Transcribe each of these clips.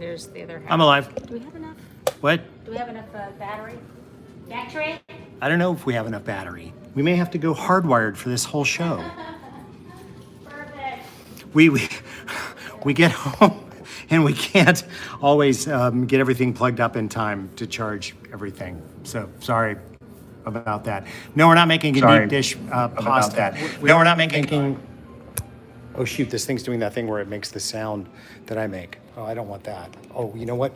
there's the other half. I'm alive. Do we have enough? What? Do we have enough battery? Battery? I don't know if we have enough battery. We may have to go hardwired for this whole show. Perfect. We get home and we can't always get everything plugged up in time to charge everything. So sorry about that. No, we're not making a deep dish pasta. No, we're not making. Oh shoot! This thing's doing that thing where it makes the sound that I make. Oh, I don't want that. Oh, you know what?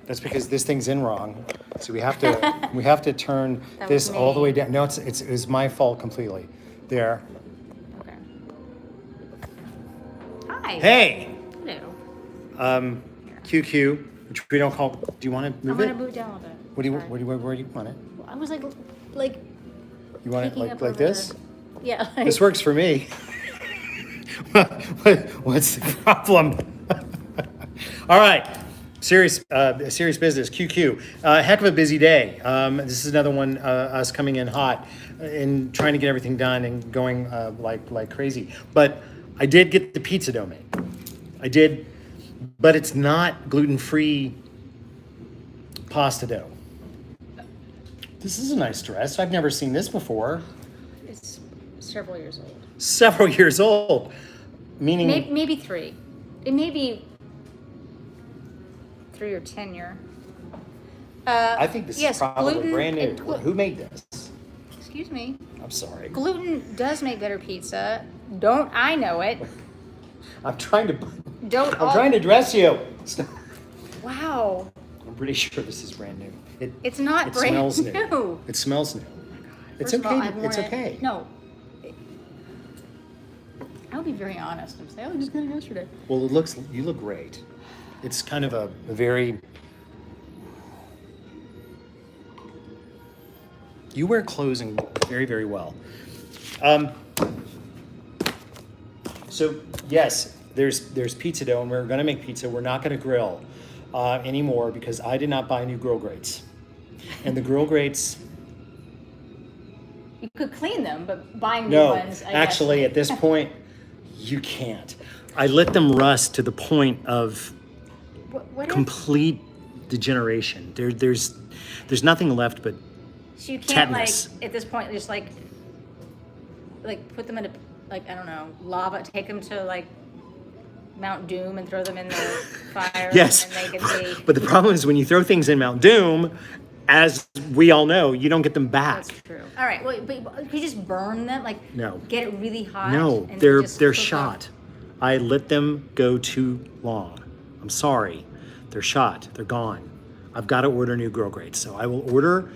That's because this thing's in wrong. So we have to turn this all the way down. No, it's my fault completely. There. Okay. Hi. Hey. Hello. QQ, which we don't call. Do you want to move it? I'm gonna move it down a little bit. Where do you want it? Well, I was like. You want it peeking up like over this? the- Yeah. This works for me. What's the problem? All right. Serious business. QQ. Heck of a busy day. This is another one. Us coming in hot and trying to get everything done and going like crazy. But I did get the pizza dough made. I did, but it's not gluten-free pasta dough. This is a nice dress. I've never seen this before. It's several years old. Several years old, meaning Maybe 3. It may be 3 or 10 year. I think this is probably gluten brand new. and Who made this? Excuse me. I'm sorry. Gluten does make better pizza. Don't I know it? I'm trying to dress you. Stop. Wow. I'm pretty sure this is brand new. It's not it brand smells new. It smells new. It's First of all, okay. I've worn It's it- okay. No. I'll be very honest and say, I just got it yesterday. Well, you look great. It's kind of a very. You wear clothes very, very well. So yes, there's pizza dough, and we're gonna make pizza. We're not gonna grill anymore because I did not buy new grill grates, and the grill grates. You could clean them, but buying new No, ones. actually, at this point, you can't. I let them rust to the point of what complete degeneration. There's nothing left but so you can't tetanus. at this point just like put them in I don't know, lava, take them to Mount Doom and throw them in the fire. Yes, And then they can be. but the problem is when you throw things in Mount Doom, as we all know, you don't get them back. That's true. All right, well, but could you just burn them? No. Get it really hot? No, and they're just cook shot. up? I let them go too long. I'm sorry. They're shot. They're gone. I've got to order new grill grates. So I will order.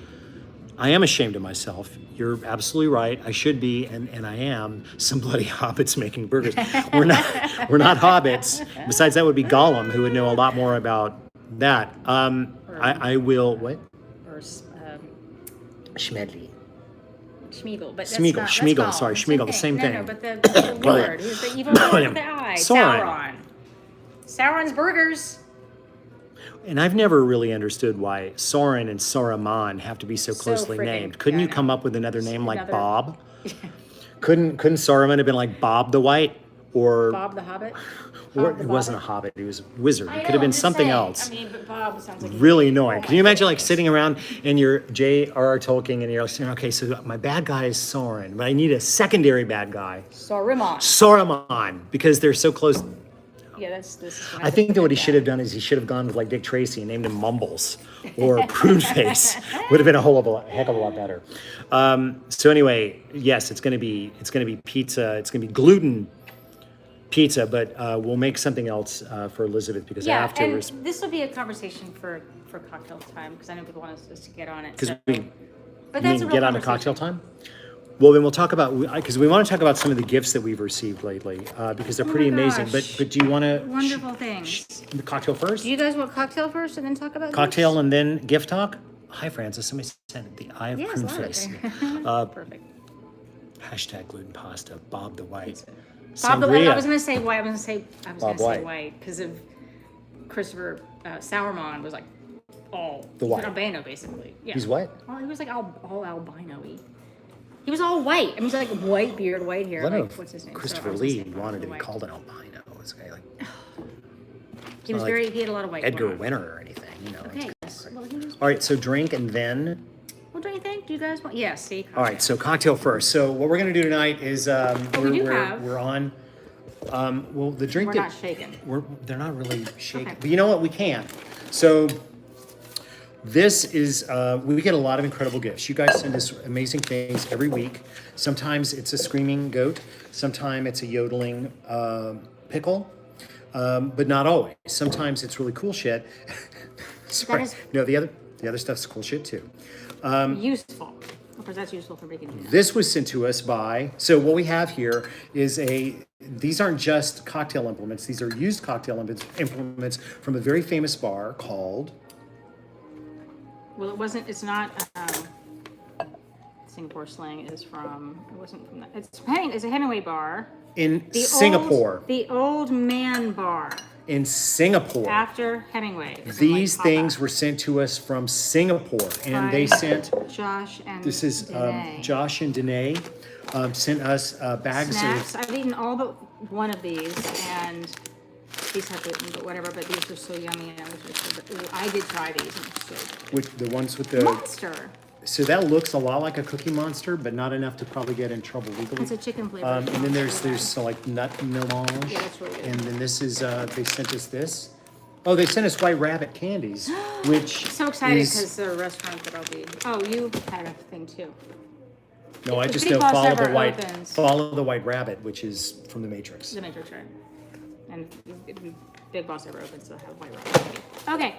I am ashamed of myself. You're absolutely right. I should be, and I am. Some bloody hobbits making burgers. We're not hobbits. Besides, that would be Gollum, who would know a lot more about that. I will. What? Or Schmedley. Schmeagol, but that's Schmeagol, not, Schmeagol, that's sorry, Gollum, Schmeagol, the same thing. No, but the Lord, who's the evil Lord with the eye, Sauron. Sauron's burgers. And I've never really understood why Sauron and Saruman have to be so closely friggin', named. Couldn't yeah, you I come know. up with another name like Another- Bob? Couldn't Saruman have been like Bob the White or Bob the Hobbit. or Bob the it wasn't a Bobbit. hobbit, he was a wizard. I It know, could have I'm been just something saying. else. I mean, but Bob sounds like Really oh annoying. my Can you imagine like goodness. sitting around and you're J.R.R. Tolkien and you're like saying, okay, so my bad guy is Sauron, but I need a secondary bad guy. Saruman. Saruman, because they're so close. Yeah, this is. I think that what he should have done is he should have gone with like Dick Tracy and named him Mumbles or Pruneface. Would have been a heck of a lot better. So anyway, yes, it's gonna be pizza. It's gonna be gluten pizza, but we'll make something else for Elizabeth because Yeah, afterwards, and this will be a conversation for cocktail time because I know people want us to get on it. because So. we But that's a real get on to cocktail time. Well, then we'll talk about because we want to talk about some of the gifts that we've received lately because they're pretty amazing. gosh. But do you want to Wonderful things. the cocktail first? Do you guys want cocktail first and then talk about Cocktail gifts? and then gift talk. Hi, Francis. Somebody said the eye of Yes, love it. Pruneface. Perfect. Hashtag gluten pasta. Bob the White. Bob the White. Sangria. I was gonna say white. I was Bob gonna say White. white because of Christopher Sauerman was like all The he's an white. albino basically. Yeah. He's what? Well, he was like all albino-y. He was all white. I mean, he's like white beard, white hair. I don't know Like if what's his name? Christopher So I was gonna Lee say wanted to be white. called an albino. This guy like He was he had a lot of white. Edgar Winter or anything, you know. Okay. Yes. Well, All right, so drink and then. What do you think? Do you guys want? Yeah. See. All right, so cocktail first. So what we're gonna do tonight is we're on. Well, the drink. We're not shaking. They're not really shaking, Okay. but you know what? We can. So this is we get a lot of incredible gifts. You guys send us amazing things every week. Sometimes it's a screaming goat. Sometimes it's a yodeling pickle. But not always. Sometimes it's really cool shit. Sorry. No, the other stuff's cool shit too. Useful. Of course, that's useful for making dinner. This was sent to us by. So what we have here is these aren't just cocktail implements. These are used cocktail implements from a very famous bar called. Well, it's not. Singapore slang is from. It wasn't from that. It's a Hemingway bar. In Singapore. The old man bar. In Singapore. After Hemingway. These things were sent to us from Singapore, and they sent. Josh and. This is Josh and Danae sent us bags snacks. of. I've eaten all but one of these, and these have eaten, but whatever. But these are so yummy, and I did try these. And so With the ones with the. Monster. So that looks a lot like a Cookie Monster, but not enough to probably get in trouble legally. It's a chicken flavor. And then there's like nut melange. Yeah, that's really good. And then this is they sent us this. Oh, they sent us White Rabbit candies, which so excited because the restaurant that I'll be. Oh, you had a thing too. No, I The just Big know Boss Follow the White Rabbit, which is from The Matrix. The Matrix, right? And Big Boss ever opens, so have white rabbit. Okay.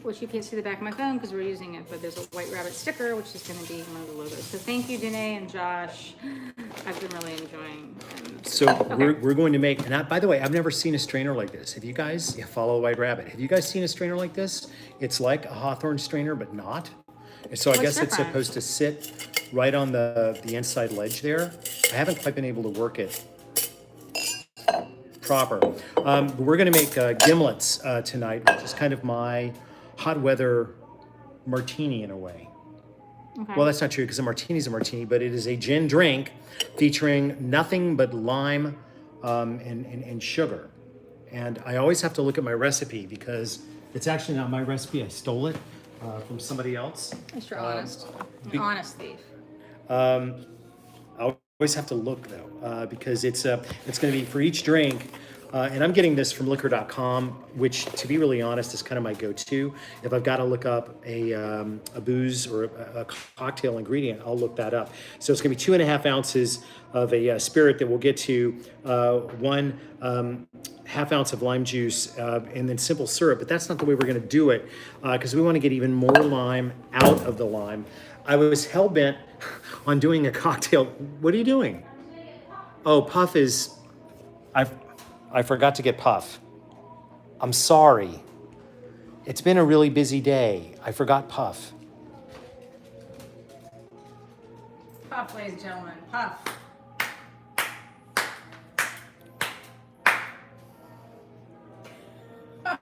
Which you can't see the back of my phone because we're using it, but there's a White Rabbit sticker, which is going to be one of the logos. So thank you, Danae and Josh. I've been really enjoying them. So we're going to make, and by the way, I've never seen a strainer like this. Have you guys, follow White Rabbit, have you guys seen a strainer like this? It's like a Hawthorne strainer, but not. And so I guess it's supposed to sit right on the inside ledge there. I haven't quite been able to work it proper. We're going to make gimlets tonight, which is kind of my hot weather martini in a way. Okay. Well, that's not true because a martini is a martini, but it is a gin drink featuring nothing but lime and sugar. And I always have to look at my recipe because it's actually not my recipe. I stole it from somebody else. That's your honest. An honest thief. I always have to look though because it's going to be for each drink. And I'm getting this from liquor.com, which, to be really honest, is kind of my go-to. If I've got to look up a booze or a cocktail ingredient, I'll look that up. So it's going to be 2.5 ounces of a spirit that we'll get to, 1 half ounce of lime juice, and then simple syrup. But that's not the way we're going to do it because we want to get even more lime out of the lime. I was hell-bent on doing a cocktail. What are you doing? Oh, Puff is... I forgot to get Puff. I'm sorry. It's been a really busy day. I forgot Puff. Puff, ladies and gentlemen. Puff. I'm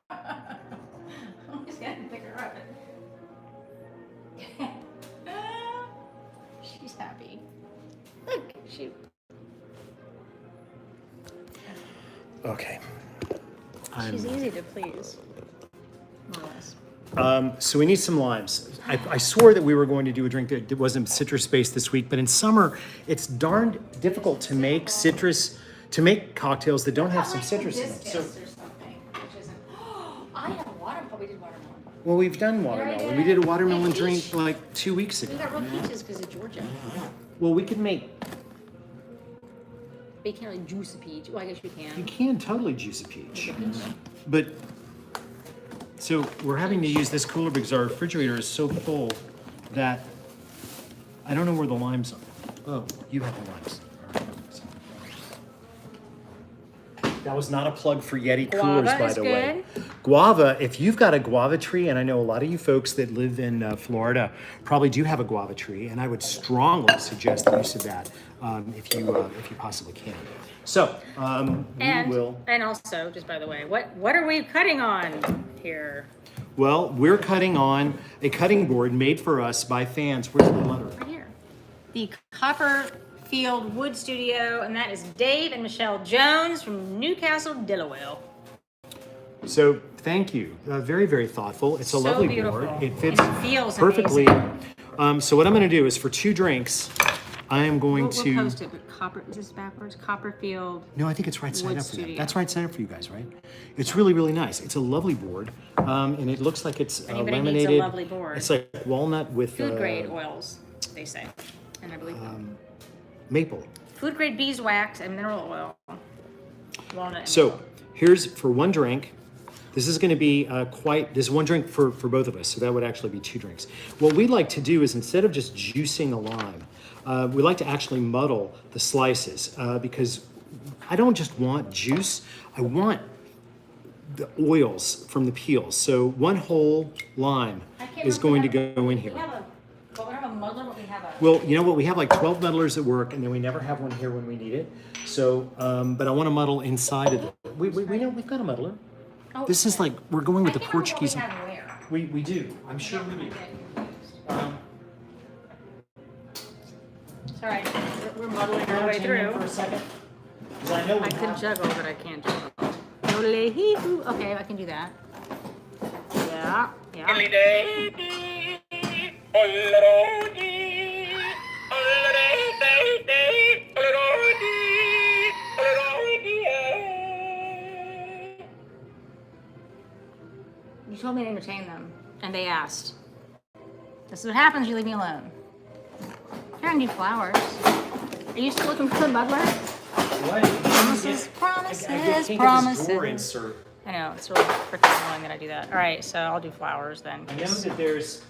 just going to pick her up. She's happy. Look, she... Okay. She's easy to please. More or less. So we need some limes. I swore that we were going to do a drink that wasn't citrus-based this week, but in summer, it's darned difficult to make cocktails that don't have some citrus in it. So, I have watermelon. We did watermelon. well, we've done watermelon. We did a watermelon drink like 2 weeks ago. We got real peaches because of Georgia. Well, we could make... But you can't really juice a peach. Well, I guess you can. You can totally juice a peach. But, so we're having to use this cooler because our refrigerator is so full that I don't know where the limes are. Oh, you have the limes. That was not a plug for Yeti coolers, by the way. Guava, if you've got a guava tree, and I know a lot of you folks that live in Florida probably do have a guava tree, and I would strongly suggest the use of that if you possibly can. So, we will. And also, just by the way, what are we cutting on here? Well, we're cutting on a cutting board made for us by fans. Where's the letter? Right here. The Copperfield Wood Studio, and that is Dave and Michelle Jones from Newcastle, Delaware. So thank you. Very, very thoughtful. It's a So lovely beautiful. board. It fits And it feels perfectly. amazing. So what I'm going to do is for 2 drinks, I am going We'll to. post it, but is this backwards? Copperfield. No, I think it's right side Wood up for that. Studio. That's right side up for you guys, right? It's really, really nice. It's a lovely board, and it looks like it's Anybody laminated. needs a lovely board. It's like walnut with Food grade oils, they say. And I believe maple. food grade beeswax and mineral oil. Walnut and So maple. here's for 1 drink. This is going to be this is 1 drink for both of us, so that would actually be 2 drinks. What we like to do is instead of just juicing a lime, we like to actually muddle the slices because I don't just want juice, I want the oils from the peels. So 1 whole lime is going to go in here. We have a muddler, but we have a... Well, you know what? We have like 12 muddlers at work, and then we never have one here when we need it. So, but I want to muddle inside of it. We know we've got a muddler. Oh, This is like we're going with the Portuguese. I can't remember what We do. I'm sure we do. It's all right. We're muddling our way through. For a second, 'cause I know we I could have- juggle, but I can't juggle. Okay, I can do that. Yeah, yeah. You told me to entertain them, and they asked. This is what happens, you leave me alone. Here, I can do flowers. Are you still looking for the muddler? What? Promises, promises. Drawer insert. I know, it's really freaking annoying that I do that. All right, so I'll do flowers then. I know that there's.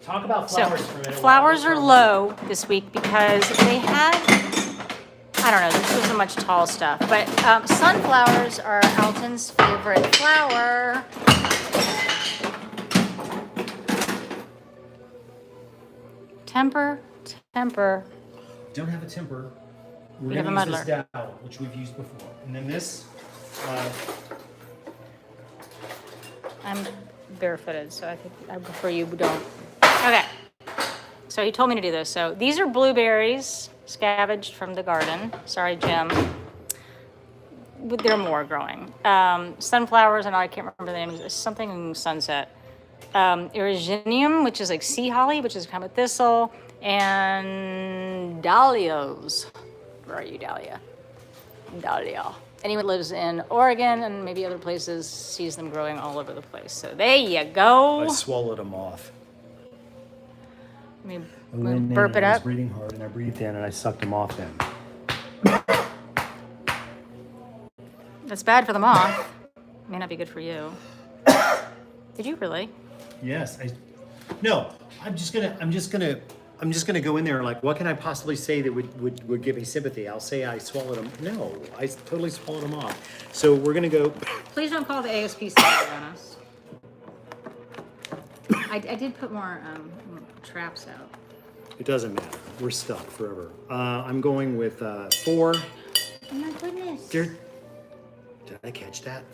Talk about So, flowers for a minute. flowers are low this week because they had, I don't know, there wasn't much tall stuff, but sunflowers are Alton's favorite flower. Temper. Don't have a temper. We're We have gonna a use this muddler. dowel, which we've used before, and then this. I'm barefooted, so I think I prefer you don't. Okay. So he told me to do this. So these are blueberries scavenged from the garden. Sorry, Jim. But there are more growing. Sunflowers, and I can't remember the name. It's something sunset. Eriginium, which is like sea holly, which is kind of a thistle, and dahlias. Where are you, Dahlia? Dahlia. Anyone who lives in Oregon and maybe other places sees them growing all over the place. So there you go. I swallowed them off. Let me I went in burp it and I was up. breathing hard, and I breathed in, and I sucked them off then. That's bad for the moth. May not be good for you. Did you really? Yes. No. I'm just gonna go in there and like, what can I possibly say that would give me sympathy? I'll say I swallowed them. No, I totally swallowed them off. So we're gonna go. Please don't call the ASPCA on us. I did put more traps out. It doesn't matter. We're stuck forever. I'm going with 4. Oh my goodness. Did I catch that?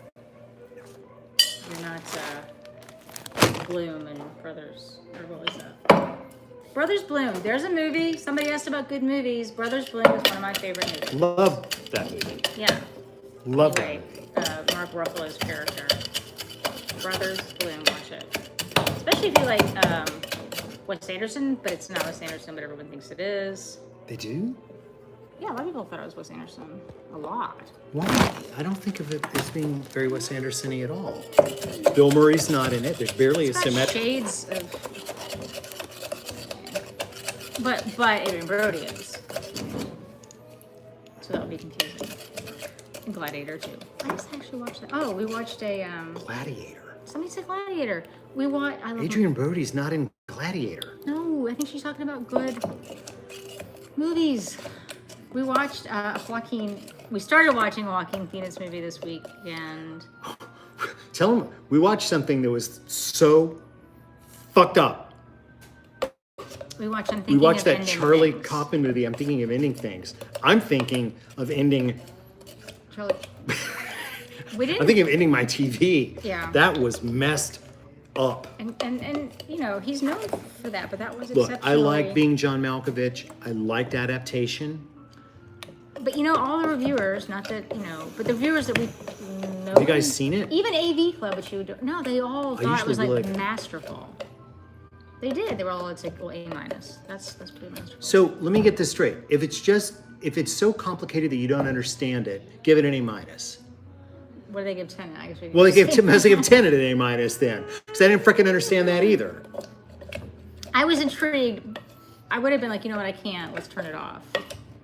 You're not Bloom and Brothers. Or what was that? Brothers Bloom. There's a movie. Somebody asked about good movies. Brothers Bloom is one of my favorite movies. Love that movie. Yeah. Love Anyway, Mark Ruffalo's character. Brothers Bloom. Watch it. Especially if you like Wes Anderson, but it's not Wes Anderson, but everyone thinks it is. that. They do? Yeah, a lot of people thought it was Wes Anderson. A lot. Why? I don't think of it as being very Wes Anderson-y at all. Bill Murray's not in it. There's barely a It's got symmetric. shades of. But Adrian Brody is. So that would be confusing. And Gladiator too. I just actually watched that. Oh, we watched a Gladiator. somebody said Gladiator. We watched. I love Adrian Brody's not in Gladiator. No, I think she's talking about good movies. We watched Joaquin. We started watching Joaquin Phoenix movie this week, and Tell him we watched something that was so fucked up. we watched. I'm We thinking watched of that ending Charlie things. Kaufman movie. I'm thinking of ending things. I'm thinking of ending. Charlie. We didn't. I'm thinking of ending my TV. Yeah. That was messed up. And you know he's known for that, but that was Look, exceptionally. I like being John Malkovich. I liked adaptation. But you know, all the reviewers, not that you know, but the reviewers that we Have you guys seen it? Even AV Club, which you would do. No, they all thought it was usually like masterful. They did. They were all, it's like, well, A minus. That's pretty masterful. So let me get this straight. If it's so complicated that you don't understand it, give it an A minus. What do they give 10? I guess we Well, they give 10 at an A minus then, because I didn't freaking understand that either. I was intrigued. I would have been like, you know what, I can't. Let's turn it off.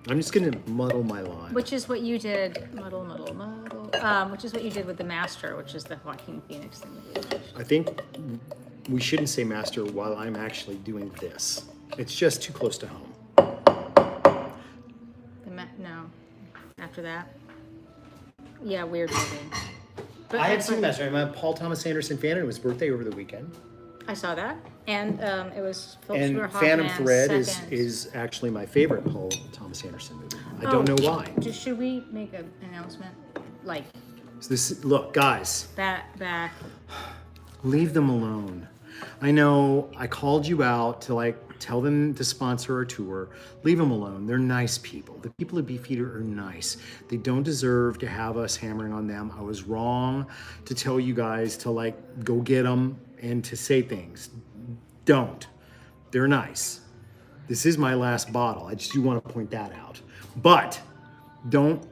I'm just gonna muddle my line. Which is what you did, muddle. Which is what you did with the Master, which is the Joaquin Phoenix thing. That you mentioned. I think we shouldn't say master while I'm actually doing this. It's just too close to home. No. After that. Yeah, weird movie. But I had seen Master. I'm a Paul Thomas Anderson fan, and it was his birthday over the weekend. I saw that, and it was Philip And Seymour Phantom Hoffman's Thread second. is actually my favorite Paul Thomas Anderson movie. I don't know why. Should we make an announcement? Like So look, guys, that back. leave them alone. I know I called you out to like tell them to sponsor our tour. Leave them alone. They're nice people. The people at Beefeater are nice. They don't deserve to have us hammering on them. I was wrong to tell you guys to like go get them and to say things. Don't. They're nice. This is my last bottle. I just do want to point that out. But don't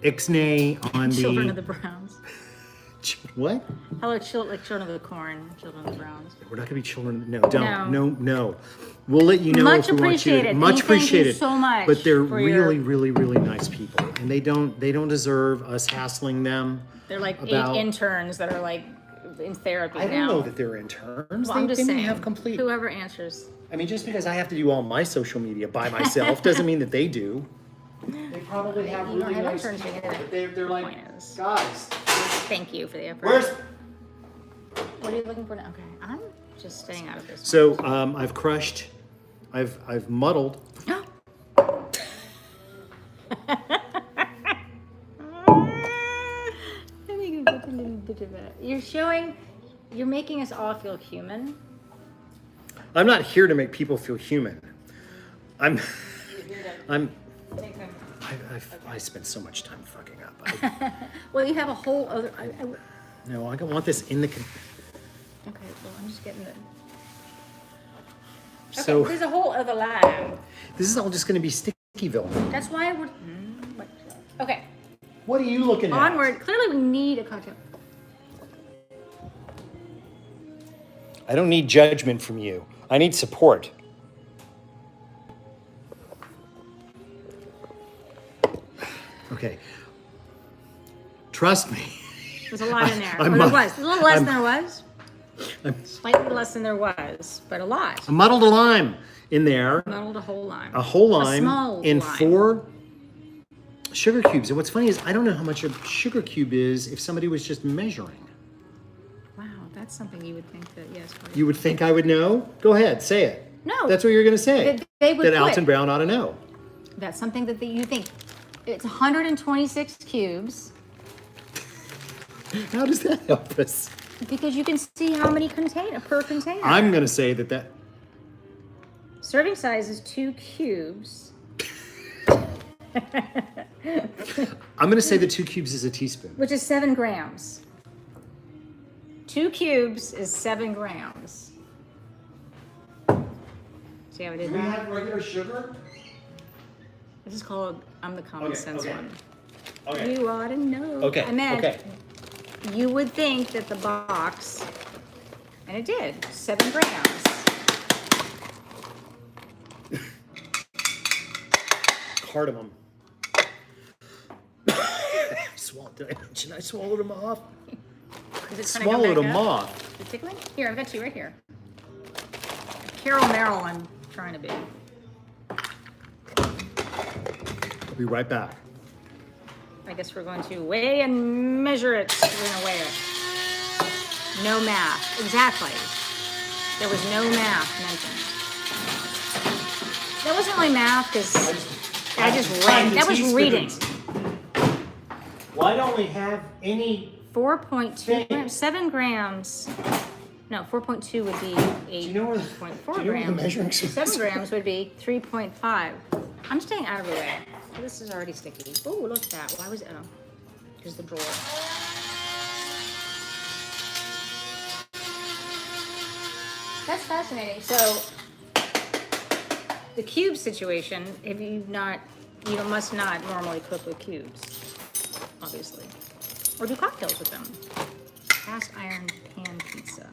ixnay on Children of the Browns. What? Hello, Children of the Corn, Children of the Browns. We're not gonna be children. No, don't. No. We'll let you know Much if we want you to. appreciated. Much Thank you appreciated. so much But they're for really, your- really, really nice people, and they don't deserve us hassling them. They're like about- 8 interns that are like in therapy I now. don't know that they're interns. Well, they I'm just didn't saying. have complete. Whoever answers. I mean, just because I have to do all my social media by myself doesn't mean that they do. They probably have You don't really have nice interns people, either. but they're like, Point is- guys, Thank you for the effort. where's? What are you looking for now? Okay, I'm just staying out of this. So I've crushed, I've muddled. You're making us all feel human. I'm not here to make people feel human. I spent so much time fucking up. Well, you have a whole other. No, I don't want this in the. Okay, well, I'm just getting the. Okay, So there's a whole other line. this is all just going to be Stickyville. That's why we're. Okay, What are you looking at? onward. Clearly, we need a cocktail. I don't need judgment from you. I need support. Okay. Trust me. There's a lot in there. I'm Or there mu- was. A little less I'm- than there was. Slightly less than there was, but a lot. I muddled a lime in there. Muddled a whole lime. A whole lime small in lime. 4 sugar cubes. And what's funny is I don't know how much a sugar cube is if somebody was just measuring. Wow, that's something you would think that, yes. You would think I would know? Go ahead, say it. No. That's what you're going to say. They would that put- Alton Brown ought to know. That's something that you think. It's 126 cubes How does that help us? because you can see how many per container. I'm going to say that Serving size is 2 cubes. I'm going to say that 2 cubes is a teaspoon. Which is 7 grams. 2 cubes is 7 grams. See how I did that? have regular sugar? This is called I'm the common sense okay. one. Okay. You ought to know. Okay, I meant okay. you would think that the box, and it did, 7 grams. Cardamom. Did I mention I swallowed them off? Is it trying to Swallowed come them back up? off. Is it tickling? Here, I've got 2 right here. Carol Merrill, I'm trying to be. I'll be right back. I guess we're going to weigh and measure it. We're going to weigh it. No math. Exactly. There was no math mentioned. That wasn't really math because I just read. That was reading. Why don't we have any? 4.2 grams. 7 grams. No, 4.2 would be 8.4 do you know where the grams. measuring spoon 7 is? grams would be 3.5. I'm staying out of the way. This is already sticky. Oh, look at that. Why was it? Oh. Here's the drawer. That's fascinating. So the cube situation, if you must not normally cook with cubes, obviously. Or do cocktails with them. Cast iron pan pizza.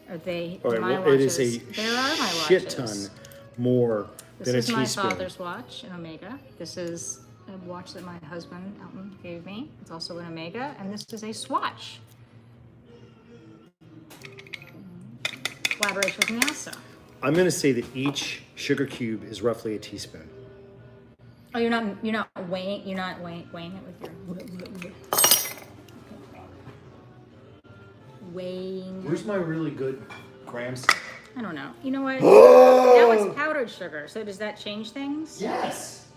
Are they All right, my well, it watches? is a There are my shit watches. ton more than a This is my teaspoon. father's watch, an Omega. This is a watch that my husband, Elton, gave me. It's also an Omega. And this is a swatch. Collaboration with NASA. I'm going to say that each sugar cube is roughly a teaspoon. Oh, you're not weighing it with your weighing. Where's my really good grams? I don't know. You know what? Now it's powdered sugar. So does that change things? Yes.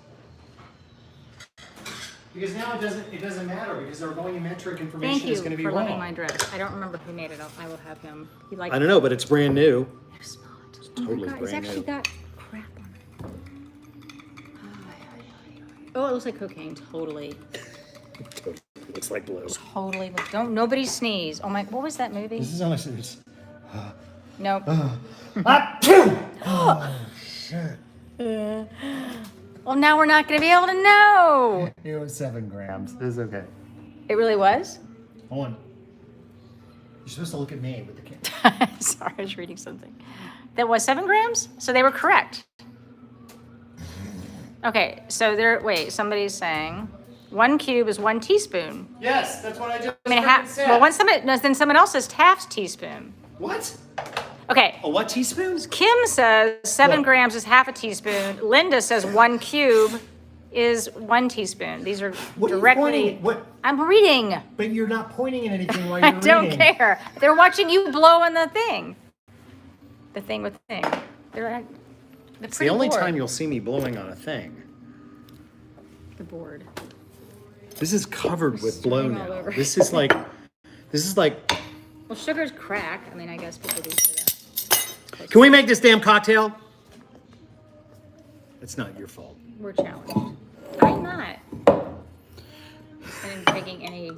Because now it doesn't matter because our volumetric information Thank you is going to be for wrong. loving my dress. I don't remember who made it. I will have him. He liked I don't know, but it's brand new. it. Smell it. It's totally It's brand actually new. got crap on it. Oh, it looks like cocaine. Totally. Looks like blue. Totally. Don't nobody sneeze. Oh my! What was that movie? This is honestly. Nope. Oh, shit. Well, now we're not going to be able to know. It was 7 grams. It's okay. It really was? Hold on. You're supposed to look at me with the camera. Sorry, I was reading something. That was 7 grams? So they were correct. Okay, so somebody's saying 1 cube is 1 teaspoon. Yes, that's what I just Said. Well, then someone else says half teaspoon. What? Okay. A what teaspoon? Kim says 7 What? grams is half a teaspoon. Linda says 1 cube is 1 teaspoon. These are What are you directly. pointing at? What? I'm reading. But you're not pointing at anything while you're I don't reading. care. They're watching you blow on the thing. The thing with the thing. They're It's the only bored. time you'll see me blowing on a thing. The board. This is covered with blow Streaming all now. over. This is like. Well, sugar's crack. I mean, I guess people do say that. Can we make this damn cocktail? It's not your fault. We're challenged. I'm not. And taking any.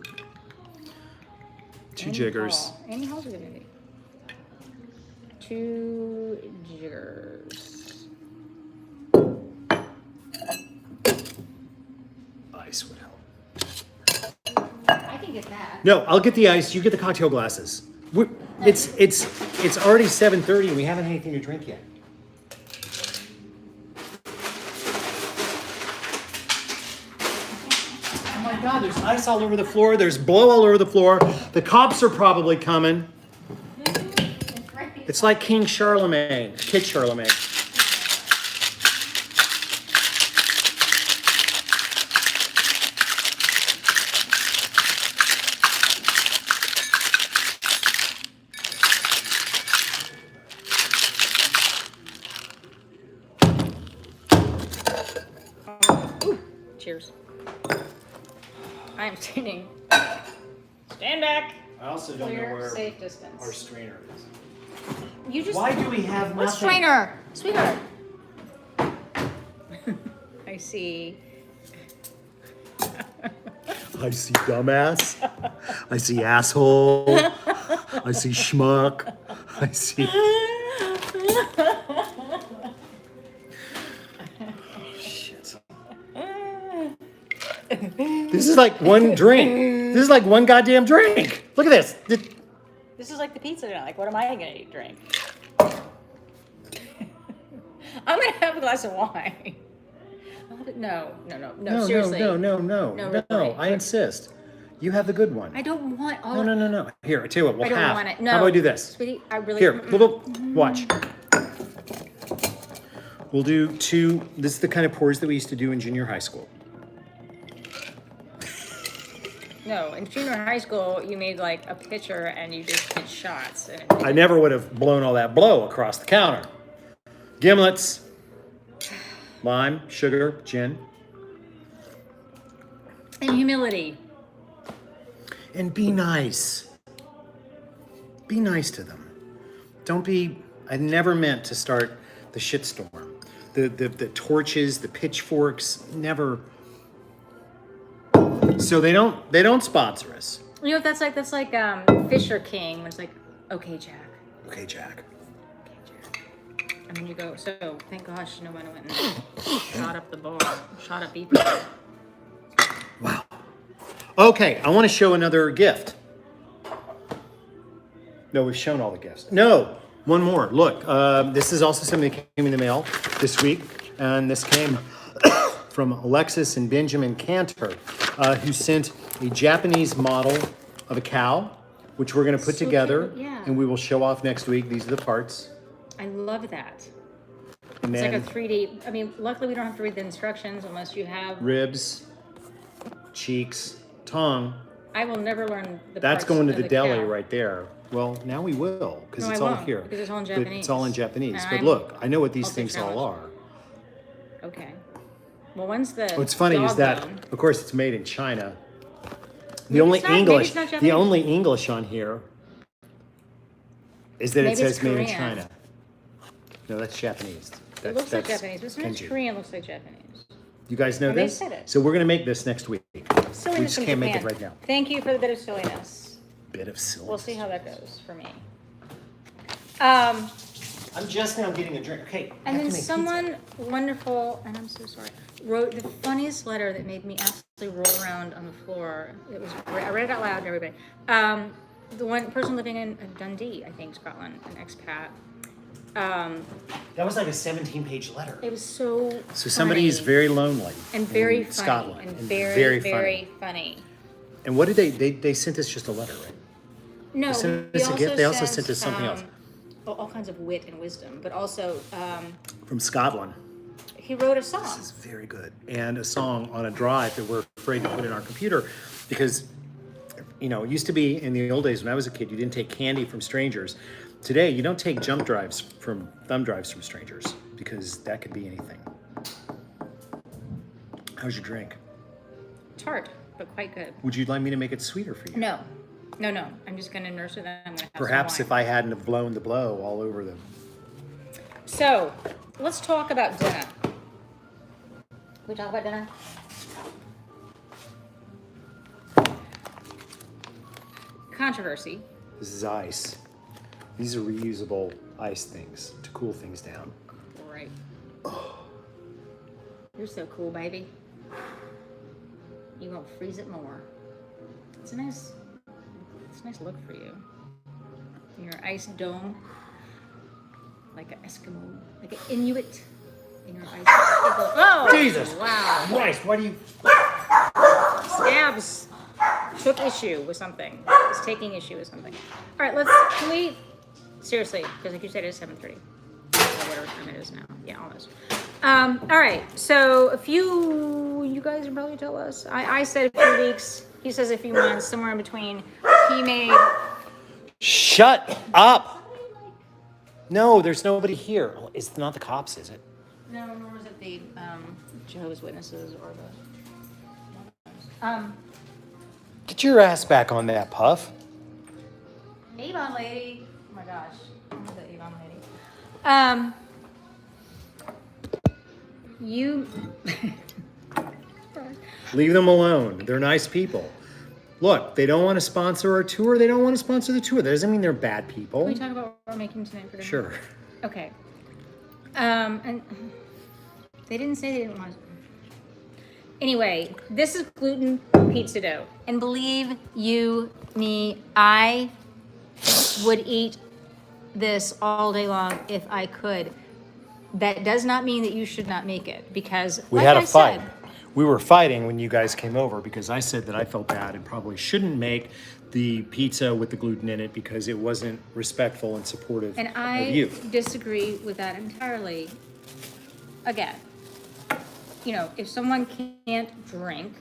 2 jiggers. Any holes are gonna be. 2 jiggers. Ice would help. I can get that. No, I'll get the ice. You get the cocktail glasses. It's already 7:30 and we haven't had anything to drink yet. Oh my God! There's ice all over the floor. There's blow all over the floor. The cops are probably coming. It's like King Charlemagne, Kid Charlemagne. Cheers. I am standing. Stand back. I also don't know Clear, where safe distance. our strainer is. You just. Why do we have What nothing? strainer? Sweetheart. I see. I see dumbass. I see asshole. I see schmuck. I see. Shit. This is like one drink. This is like one goddamn drink. Look at this. This is like the pizza now. Like, what am I gonna eat? Drink? I'm gonna have a glass of wine. No. No, Seriously. no. really. I insist. You have the good one. I don't want all. No. Here, I tell you what. We'll I don't have. want it. No. How about we do this? Sweetie, I really. Here, watch. We'll do 2. This is the kind of pours that we used to do in junior high school. No, in junior high school, you made like a pitcher and you just did shots. And I never would have blown all that blow across the counter. Gimlets, lime, sugar, gin. and humility. And be nice. Be nice to them. Don't be, I never meant to start the shitstorm. The torches, the pitchforks, never. So they don't sponsor us. You know what that's like? That's like Fisher King, when it's like, okay, Jack. Okay, Jack. Okay, Jack. And then you go, so thank gosh no one went and shot up the bar, shot up EP. Wow. Okay, I want to show another gift. No, we've shown all the gifts. No, one more. Look, this is also something that came in the mail this week, and this came from Alexis and Benjamin Cantor, who sent a Japanese model of a cow, which we're going to put So together, cute, yeah. and we will show off next week. These are the parts. I love that. And It's then like a 3D. I mean, luckily we don't have to read the instructions unless you have. ribs, cheeks, tongue. I will never learn the. That's parts going to of the deli cow. right there. Well, now we will, because No, it's I all won't, here. because it's all in But Japanese. it's all in Japanese. And But I'm look, I know what these also things all challenged. are. Okay. Well, when's the? What's funny is dog that, bone? of course, it's made in China. The Maybe only it's not- maybe English, it's not the Japanese. only English on here is that it Maybe it's says made in Korean. China. No, that's Japanese. It looks like that's Japanese, but sometimes Kenji. Korean looks like Japanese. You guys know And they this? said it. So we're gonna make this next week. Silliness We just from can't make it Japan. right now. Thank you for the bit of silliness. Bit of silliness. We'll see how that goes for me. I'm just now getting a drink. Okay. I And have then to make someone wonderful, and I'm so sorry, wrote the funniest letter that made me absolutely roll around on the floor. It was great. I read it out loud to everybody. The one person living in Dundee, I think, Scotland, an expat. pizza. That was like a 17-page letter. It was so. So somebody is funny very lonely. and very in funny Scotland. and very funny. funny. And what did they sent us just a letter, right? No, They sent he us a gift? They also sent, sent us something else. all kinds of wit and wisdom, but also From Scotland. he wrote a song. This is very good. And a song on a drive that we're afraid to put in our computer because, you know, it used to be in the old days when I was a kid, you didn't take candy from strangers. Today, you don't take thumb drives from strangers because that could be anything. How's your drink? Tart, but quite good. Would you like me to make it sweeter for you? No. I'm just gonna nurse it. Then I'm gonna have Perhaps some if wine. I hadn't have blown the blow all over them. So, let's talk about dinner. Can we talk about dinner? Controversy. This is ice. These are reusable ice things to cool things down. Right. You're so cool, baby. You gonna freeze it more. It's a nice look for you. Your ice dome, like an Eskimo, like an Inuit in your ice. Oh, Jesus! Wow. Christ, why do you... Scabs took issue with something. Is taking issue with something. All right, can we, seriously, because like you said, it's 7:30. Or whatever time it is now. Yeah, almost. All right, so you guys can probably tell us. I said a few weeks. He says a few months, somewhere in between. He made... Shut up! No, there's nobody here. It's not the cops, is it? No, nor was it the Jehovah's Witnesses or the... Get your ass back on that, Puff. Avon lady. Oh my gosh. I'm the Avon lady. You... Leave them alone. They're nice people. Look, they don't want to sponsor our tour. They don't want to sponsor the tour. That doesn't mean they're bad people. Can we talk about what we're making tonight for dinner? Sure. Okay. And they didn't say they didn't want to. Anyway, this is gluten pizza dough. And believe you me, I would eat this all day long if I could. That does not mean that you should not make it because We like had a I fight. said, We were fighting when you guys came over because I said that I felt bad and probably shouldn't make the pizza with the gluten in it because it wasn't respectful and supportive and of I you. disagree with that entirely. Again, you know, if someone can't drink,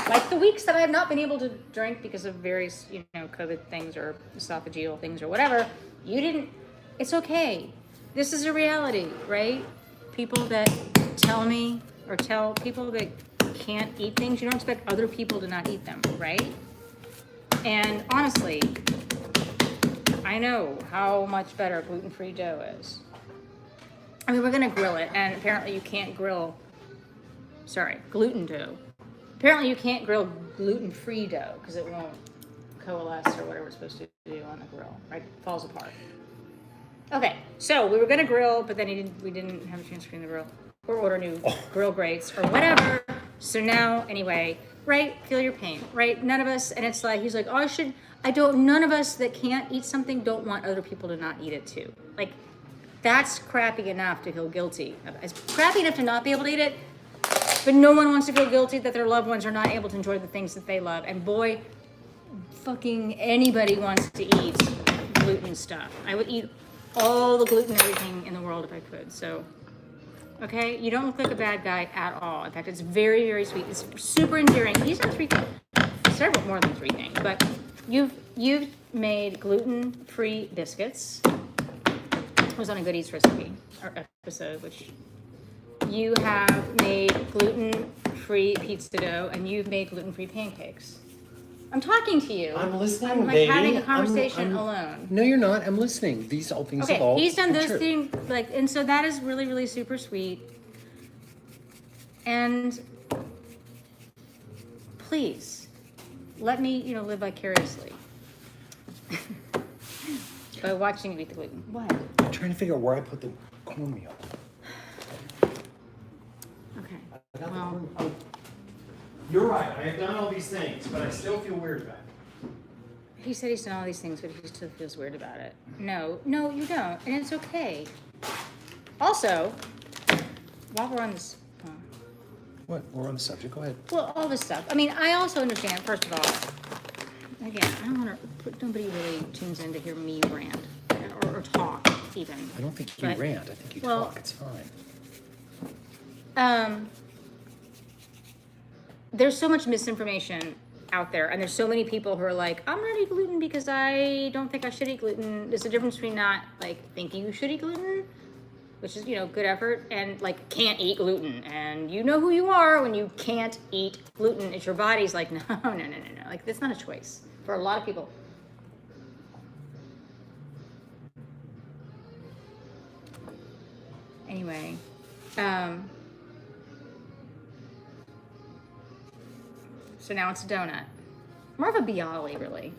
like the weeks that I have not been able to drink because of various, you know, COVID things or esophageal things or whatever, it's okay. This is a reality, right? People that tell me or tell people that can't eat things, you don't expect other people to not eat them, right? And honestly, I know how much better gluten-free dough is. I mean, we're gonna grill it, and apparently you can't grill, gluten dough. Apparently you can't grill gluten-free dough because it won't coalesce or whatever it's supposed to do on the grill, right? It falls apart. Okay, so we were gonna grill, but then we didn't have a chance to clean the grill or order new grill grates or whatever. So now, anyway, right? Feel your pain, right? None of us, and it's like, he's like, oh, none of us that can't eat something don't want other people to not eat it too. Like, that's crappy enough to feel guilty. It's crappy enough to not be able to eat it, but no one wants to feel guilty that their loved ones are not able to enjoy the things that they love. And boy, fucking anybody wants to eat gluten stuff. I would eat all the gluten everything in the world if I could. So, okay, you don't look like a bad guy at all. In fact, it's very, very sweet. It's super endearing. These are several more than 3 things, but you've made gluten-free biscuits. It was on a Good Eats recipe or episode, which you have made gluten-free pizza dough, and you've made gluten-free pancakes. I'm talking to you. I'm listening, I'm like baby. having a conversation alone. No, you're not. I'm listening. These all things Okay, all he's done those true. things, like, and so that is really, really super sweet. And please, let me, live vicariously by watching you eat the gluten. What? I'm trying to figure out where I put the cornmeal. Okay. Well, you're right. I have done all these things, but I still feel weird about it. He said he's done all these things, but he still feels weird about it. No, you don't, and it's okay. Also, while we're on this, What? We're on the subject. Go ahead. well, all this stuff. I mean, I also understand. First of all, again, I don't want to. Nobody really tunes in to hear me rant or talk even. I don't think you But- rant. I think you well- talk. It's fine. There's so much misinformation out there, and there's so many people who are like, I'm not eat gluten because I don't think I should eat gluten. There's a difference between not like thinking you should eat gluten, which is, good effort, and like can't eat gluten. And you know who you are when you can't eat gluten. It's your body's like, no. Like, that's not a choice for a lot of people. Anyway, so now it's a donut. More of a bialy, really.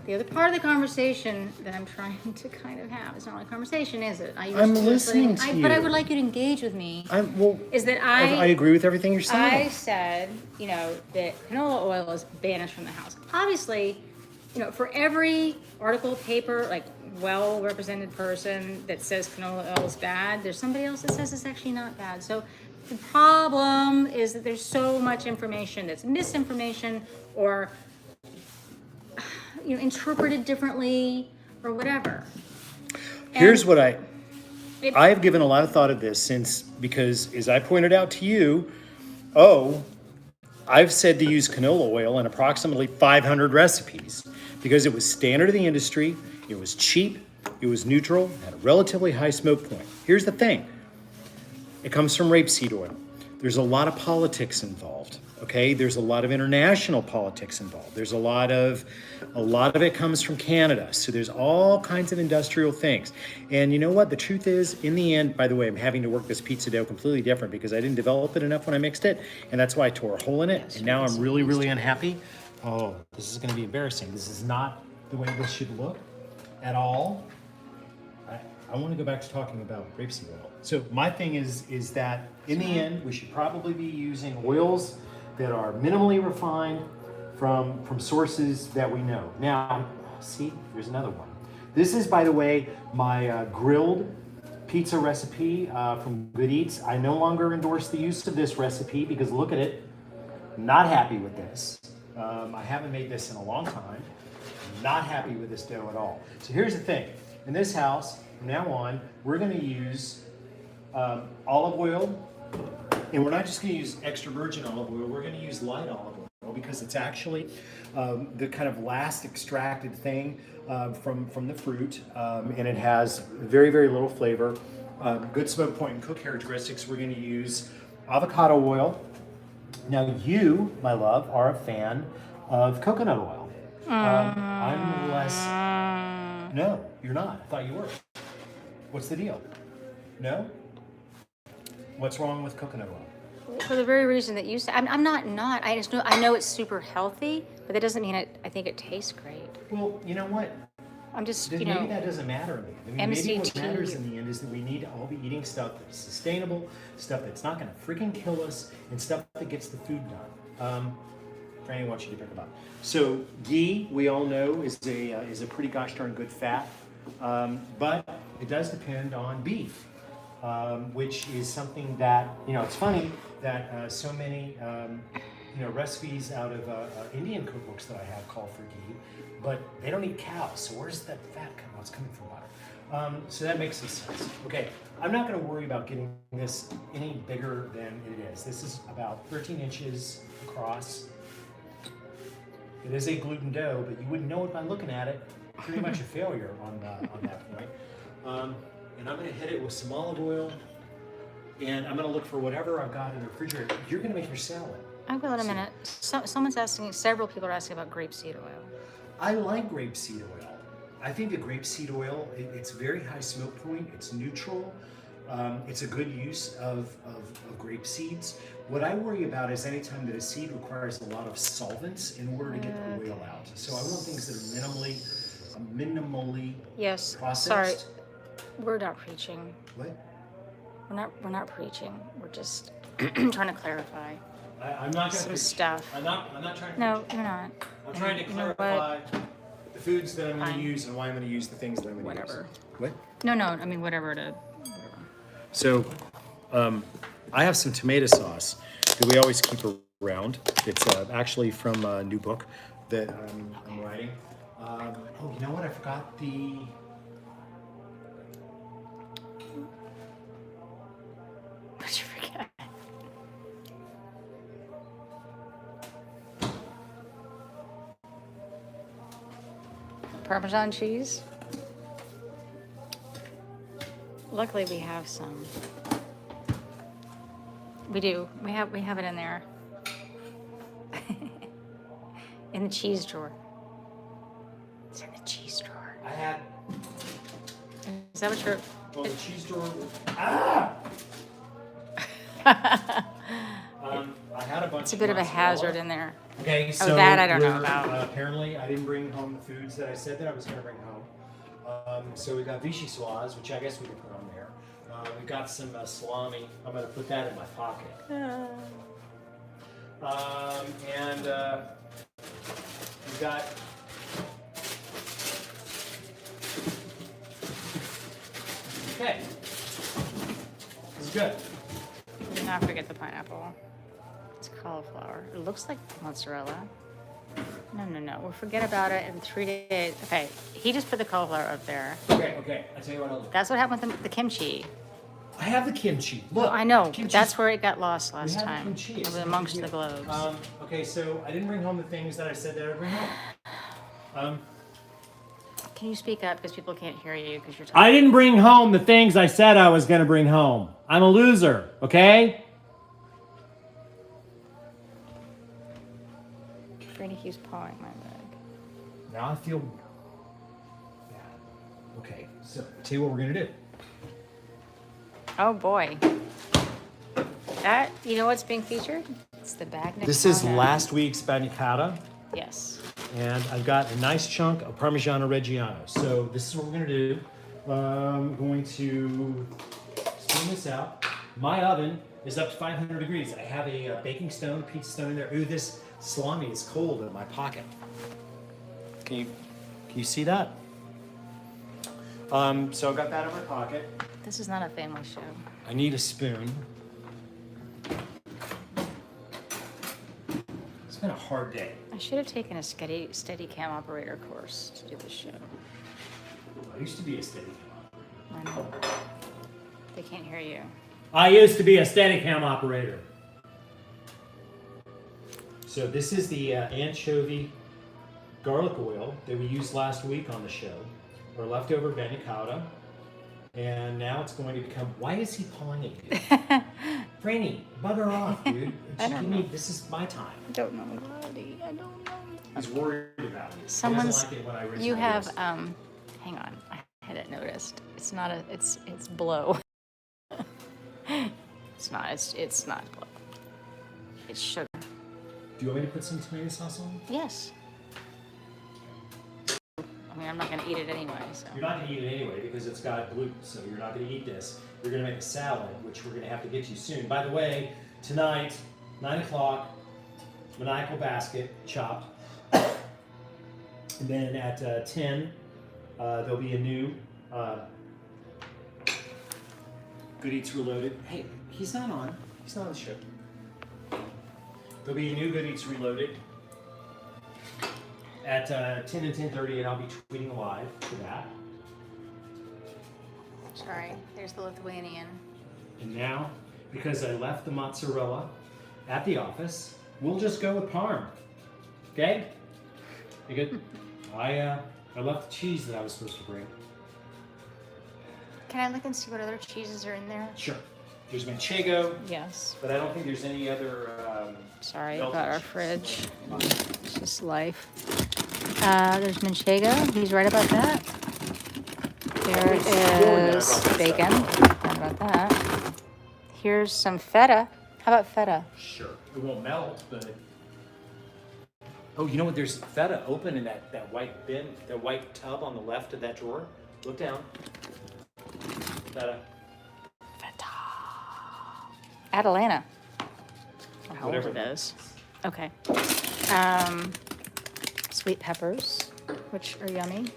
The other part of the conversation that I'm trying to kind of have, it's not like a conversation, is it? I'm listening to you. But I would like you to engage with me. Is that I agree with everything you're saying. I said, that canola oil is banished from the house. Obviously, for every article, paper, like well-represented person that says canola oil is bad, there's somebody else that says it's actually not bad. So the problem is that there's so much information that's misinformation or interpreted differently or whatever. Here's what I have given a lot of thought of this because as I pointed out to you, I've said to use canola oil in approximately 500 recipes because it was standard of the industry, it was cheap, it was neutral, had a relatively high smoke point. Here's the thing. It comes from rapeseed oil. There's a lot of politics involved. Okay, there's a lot of international politics involved. There's a lot of it comes from Canada. So there's all kinds of industrial things. And you know what? The truth is, in the end, by the way, I'm having to work this pizza dough completely different because I didn't develop it enough when I mixed it. And that's why I tore a hole in it. And now I'm really, really unhappy. Oh, this is going to be embarrassing. This is not the way this should look at all. I want to go back to talking about rapeseed oil. So my thing is that in the end, we should probably be using oils that are minimally refined from sources that we know. Now, see, here's another one. This is, by the way, my grilled pizza recipe from Good Eats. I no longer endorse the use of this recipe because look at it. I'm not happy with this. I haven't made this in a long time. I'm not happy with this dough at all. So here's the thing. In this house, from now on, we're going to use olive oil. And we're not just going to use extra virgin olive oil, we're going to use light olive oil because it's actually the kind of last extracted thing from the fruit, and it has very, very little flavor. Good smoke point and cook characteristics. We're going to use avocado oil. Now you, my love, are a fan of coconut oil. I'm less... No, you're not. I thought you were. What's the deal? No? What's wrong with coconut oil? For the very reason that you said, I'm not. I just know. I know it's super healthy, but that doesn't mean I think it tastes great. Well, you know what? I'm just, Maybe that doesn't matter in the end. I mean, maybe what MCT. matters in the end is that we need to all be eating stuff that's sustainable, stuff that's not going to freaking kill us, and stuff that gets the food done. Franny wants you to pick about. So ghee, we all know, is a pretty gosh darn good fat, but it does depend on beef, which is something that it's funny that so many recipes out of Indian cookbooks that I have call for ghee, but they don't eat cows. So where's that fat come? It's coming from butter. So that makes some sense. Okay, I'm not going to worry about getting this any bigger than it is. This is about 13 inches across. It is a gluten dough, but you wouldn't know it by looking at it. Pretty much a failure on that point. And I'm going to hit it with some olive oil, and I'm going to look for whatever I've got in the refrigerator. You're going to make your salad. I will in a minute. Someone's asking. Several people are asking about grapeseed oil. I like grapeseed oil. I think the grapeseed oil, it's very high smoke point. It's neutral. It's a good use of grape seeds. What I worry about is anytime that a seed requires a lot of solvents in order to get the oil out. So I want things that are minimally yes. processed. Sorry, we're not preaching. What? We're not preaching. We're just trying to clarify. I'm not going to some stuff. I'm not trying to. No, you're not. I'm trying to clarify the foods that I'm going to use and why I'm going to use the things that I'm going to use. Whatever. What? No, I mean whatever. So, I have some tomato sauce that we always keep around. It's actually from a new book that I'm writing. Oh, you know what? I forgot the. What'd you forget? Parmesan cheese. Luckily, we have some. We do. We have it in there. In the cheese drawer. It's in the cheese drawer. I had. Is that what you're? Well, the cheese drawer. I had a bunch. It's a bit of a hazard in there. Okay, so that I don't know about. Apparently, I didn't bring home the foods that I said that I was going to bring home. So we got vichy sauce, which I guess we could put on there. We got some salami. I'm going to put that in my pocket. And we got. Okay. This is good. Do not forget the pineapple. It's cauliflower. It looks like mozzarella. No. We'll forget about it in 3 days. Okay, he just put the cauliflower up there. Okay. I'll tell you what I'll do. That's what happened with the kimchi. I have the kimchi. Look. I know. Kimchi's- That's where it got lost last we have time. kimchi. It was amongst the globes. Okay, so I didn't bring home the things that I said that I'd bring home. Can you speak up because people can't hear you because you're talking? I didn't bring home the things I said I was going to bring home. I'm a loser, okay? Franny keeps pawing my leg. Now I feel bad. Okay, so tell you what we're going to do. Oh boy. That, you know what's being featured? It's the bag. This is last week's bagnicata, Yes. and I've got a nice chunk of Parmigiano Reggiano. So this is what we're going to do. I'm going to spin this out. My oven is up to 500 degrees. I have a baking stone, pizza stone in there. Ooh, this salami is cold in my pocket. Can you see that? So I've got that in my pocket. This is not a family show. I need a spoon. It's been a hard day. I should have taken a steady cam operator course to do this show. I used to be a steady cam I know. They can't hear you. I used to be a Steadicam operator. So this is the anchovy garlic oil that we used last week on the show, or leftover bagnicata, and now it's going to become. Why is he pawing at you? Franny, bugger off, dude. I don't know. This is my time. I don't know, Buddy. I don't know. He's worried about you. Someone's. He doesn't like it when I raise You my have. voice. Hang on. I hadn't noticed. It's not a. It's blow. It's not blow. It's sugar. Do you want me to put some tomato sauce on? Yes. I mean, I'm not gonna eat it anyway, so. You're not going to eat it anyway because it's got gluten, so you're not going to eat this. You're going to make a salad, which we're going to have to get you soon. By the way, tonight, 9 o'clock, maniacal basket chopped. And then at 10, there'll be a new Good Eats Reloaded. Hey, he's not on. He's not on the show. There'll be a new Good Eats Reloaded at 10 and 10:30, and I'll be tweeting live for that. Sorry, there's the Lithuanian. And now, because I left the mozzarella at the office, we'll just go with parm. Okay? You good? I left the cheese that I was supposed to bring. Can I look and see what other cheeses are in there? Sure. There's manchego, Yes. but I don't think there's any other. Sorry Belgian about our cheese. fridge. It's just life. There's manchego. He's right about that. There is bacon. Right about that. Here's some feta. How about feta? Sure. It won't melt, but. Oh, you know what? There's feta open in that white bin, that white tub on the left of that drawer. Look down. Feta. Feta. Atalanta. Or how Whatever old it that is. Okay. Sweet peppers, which are yummy.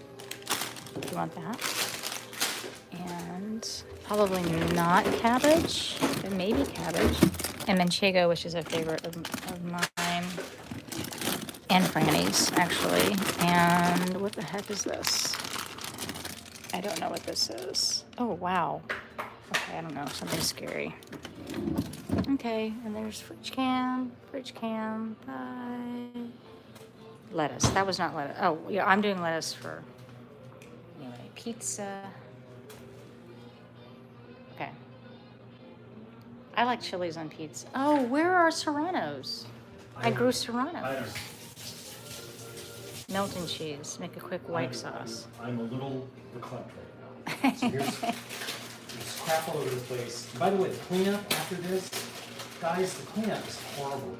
If you want that. And probably not cabbage, but maybe cabbage. And manchego, which is a favorite of mine. And Franny's, actually. And what the heck is this? I don't know what this is. Oh, wow. Okay, I don't know. Something scary. Okay, and there's fridge cam. Bye. Lettuce. That was not lettuce. Oh, yeah, I'm doing lettuce for... Anyway, pizza. Okay. I like chilies on pizza. Oh, where are serranos? I grew serranos. I don't know. Melton cheese. Make a quick white sauce. I'm a little reclaimed right now. So there's crap all over the place. By the way, the cleanup after this, guys, the cleanup is horrible.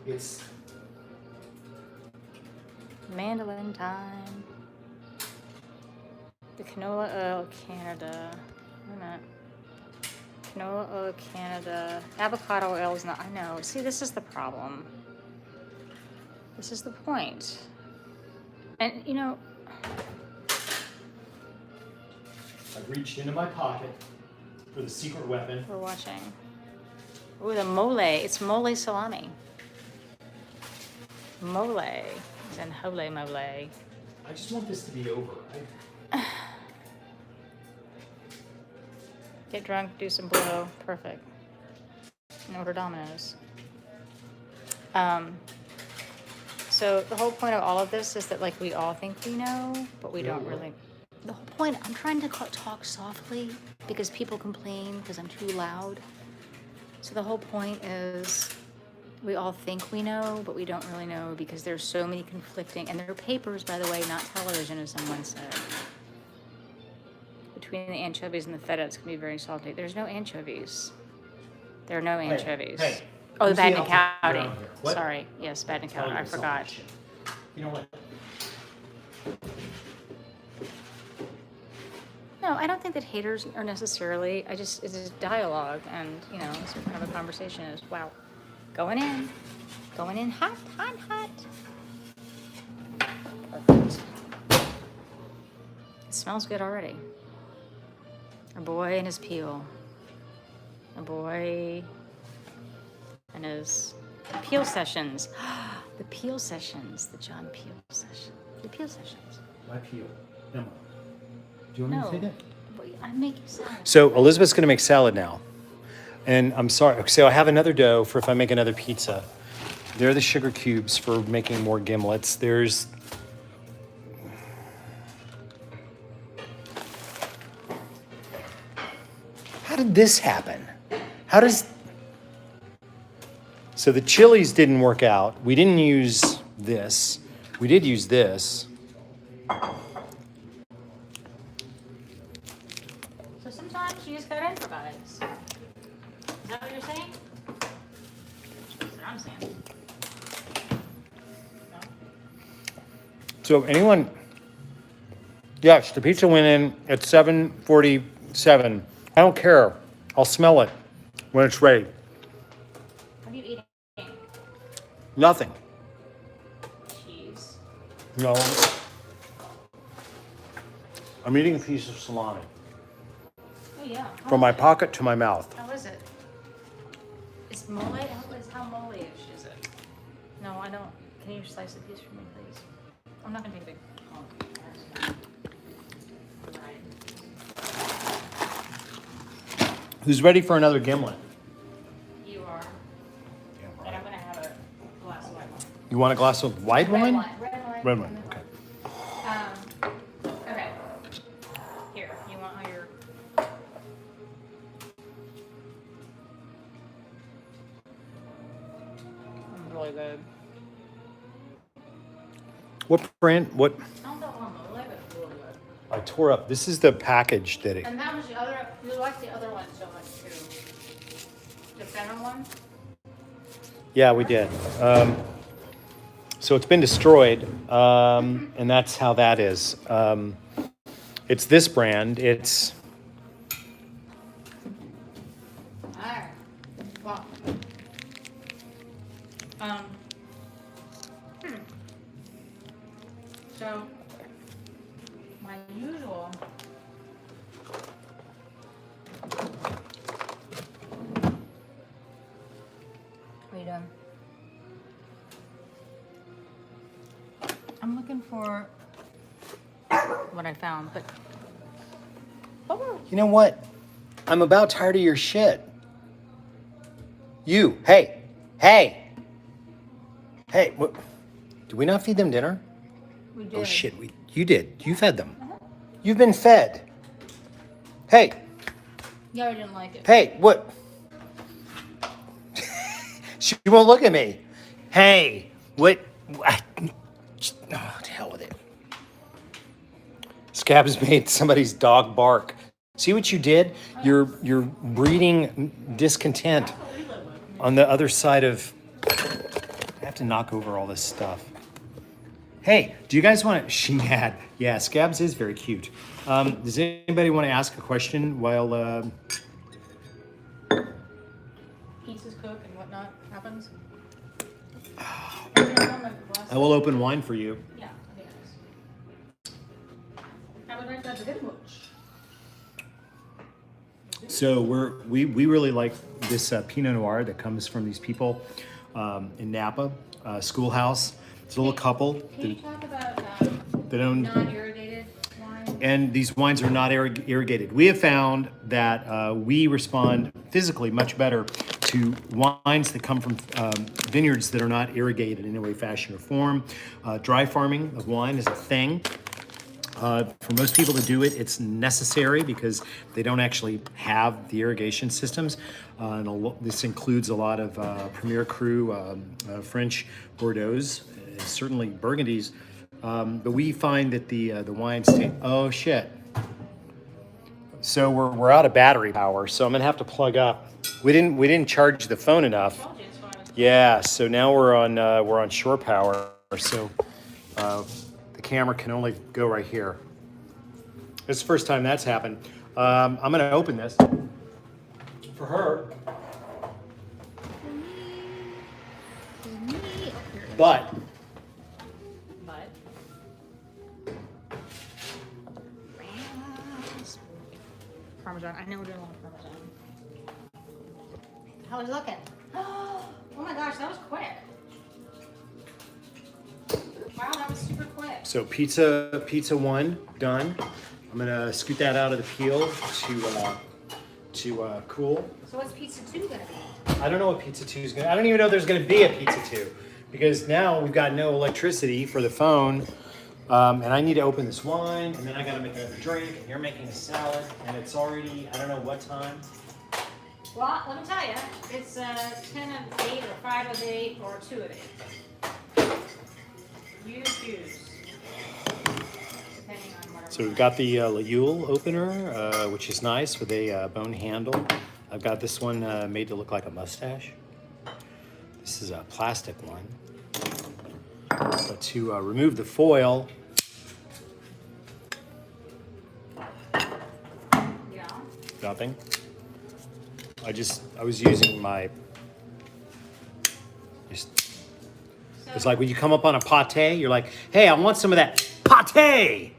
It's Mandolin time. The canola oil Canada. Wait a minute. Canola oil Canada. Avocado oil is not. I know. See, this is the problem. This is the point. And you know, I've reached into my pocket for the secret weapon. we're watching. Ooh, the mole. It's mole salami. Mole. As in holy mole. I just want this to be over. Get drunk, do some blow. Perfect. And order Domino's. So the whole point of all of this is that like we all think we know, but we don't really. The whole point, I'm trying to talk softly because people complain because I'm too loud. So the whole point is we all think we know, but we don't really know because there's so many conflicting, and they're papers, by the way, not television, as someone said. Between the anchovies and the feta, it's going to be very salty. There's no anchovies. There are no anchovies. Hey, oh, the who's bad the and alpha county. around here? What? Sorry. Yes, bad and county. I forgot. You know what? No, I don't think that haters are necessarily. It's a dialogue, and you know, it's kind of a conversation. Is wow, going in hot. Perfect. It smells good already. A boy and his peel. A boy and his peel sessions. The peel sessions. The John Peel session. The peel sessions. My peel. Emma. Do you want me to take it? Wait, I make you salad. So Elizabeth's going to make salad now. And I'm sorry. So I have another dough for if I make another pizza. There are the sugar cubes for making more gimlets. There's... How did this happen? How does... So the chilies didn't work out. We didn't use this. We did use this. So sometimes you just gotta improvise. Is that what you're saying? So anyone, yes, the pizza went in at 7:47. I don't care. I'll smell it when it's ready. What are you eating? Nothing. Cheese. No. I'm eating a piece of salami. Oh yeah. From my pocket to my mouth. How is it? Is mole? How mole-ish is it? No, I don't. Can you slice a piece for me, please? I'm not gonna take a big. Who's ready for another gimlet? You are. And I'm gonna have a glass of white wine. You want a glass of white Red wine? wine. Red wine. Red wine. Okay. Okay. Here, you want all your. I'm really good. What brand? What? I don't know how mole, but it's really good. I tore up. This is the package that it. And that was the other. You like the other one so much too. The center one. Yeah, we did. So it's been destroyed, and that's how that is. It's this brand. It's Alright. Well. So my usual. Are you done? I'm looking for what I found, but You know what? I'm about tired of your shit. You, hey, what? Did we not feed them dinner? we did. Oh shit, you did. You fed them. You've been fed. Hey, Yeah, I didn't like it. hey, what? She won't look at me. Hey, what? Oh, to hell with it. Scabs made somebody's dog bark. See what you did? You're breeding discontent on the other side of. I have to knock over all this stuff. Hey, do you guys want to? She mad. Yeah, Scabs is very cute. Does anybody want to ask a question while? Pizzas cook and whatnot happens. I will open wine for you. Yeah, it is. I would like that very much. So we really like this Pinot Noir that comes from these people in Napa, Schoolhouse. It's a little couple Can you talk about that own, non-irrigated wine? and these wines are not irrigated. We have found that we respond physically much better to wines that come from vineyards that are not irrigated in any way, fashion, or form. Dry farming of wine is a thing. For most people to do it, it's necessary because they don't actually have the irrigation systems. This includes a lot of Premier Cru, French Bordeaux's, certainly Burgundies. But we find that the wines take. Oh shit! So we're out of battery power. So I'm gonna have to plug up. We didn't charge the phone enough. Yeah. So now we're on shore power. So. The camera can only go right here. It's the first time that's happened. I'm going to open this for her. But Parmesan. I know we're doing a lot of Parmesan. How is it looking? Oh my gosh, that was quick. Wow, that was super quick. so pizza one done. I'm gonna scoot that out of the peel to cool. So what's pizza 2 gonna be? I don't know what pizza two is gonna. I don't even know there's gonna be a pizza two because now we've got no electricity for the phone, and I need to open this wine, and then I gotta make another drink, and you're making a salad, and it's already I don't know what time. Well, let me tell you, it's 10 of 8 or 5 of 8 or 2 of 8. You choose. Depending on whatever. So we've got the Yule opener, which is nice with a bone handle. I've got this one made to look like a mustache. This is a plastic one. But to remove the foil. Yeah. Nothing. I was using my. It's like when you come up on a pate, you're like, hey, I want some of that pate.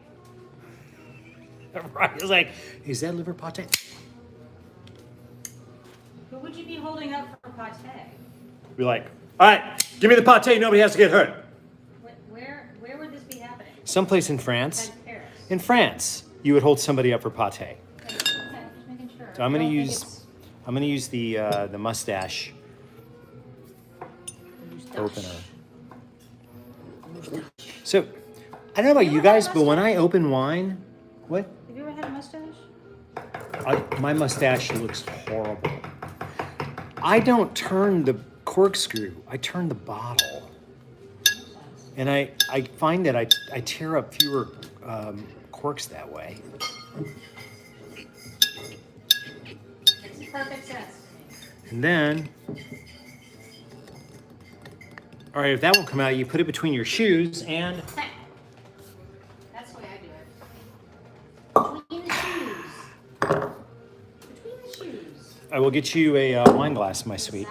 Right? It's like, is that liver pate? Who would you be holding up for pate? Be like, all right, give me the pate. Nobody has to get hurt. Where would this be happening? Someplace in France. Besides Paris. In France, you would hold somebody up for pate. Okay, just making sure. So I'm gonna use the mustache opener. So I don't know about you guys, but when I open wine, what? Have you ever had a mustache? My mustache looks horrible. I don't turn the corkscrew, I turn the bottle. And I find that I tear up fewer corks that way. Makes perfect sense. And then, all right, if that won't come out, you put it between your shoes and... That's the way I do it. Between the shoes. Between the shoes. I will get you a wine glass, my sweet.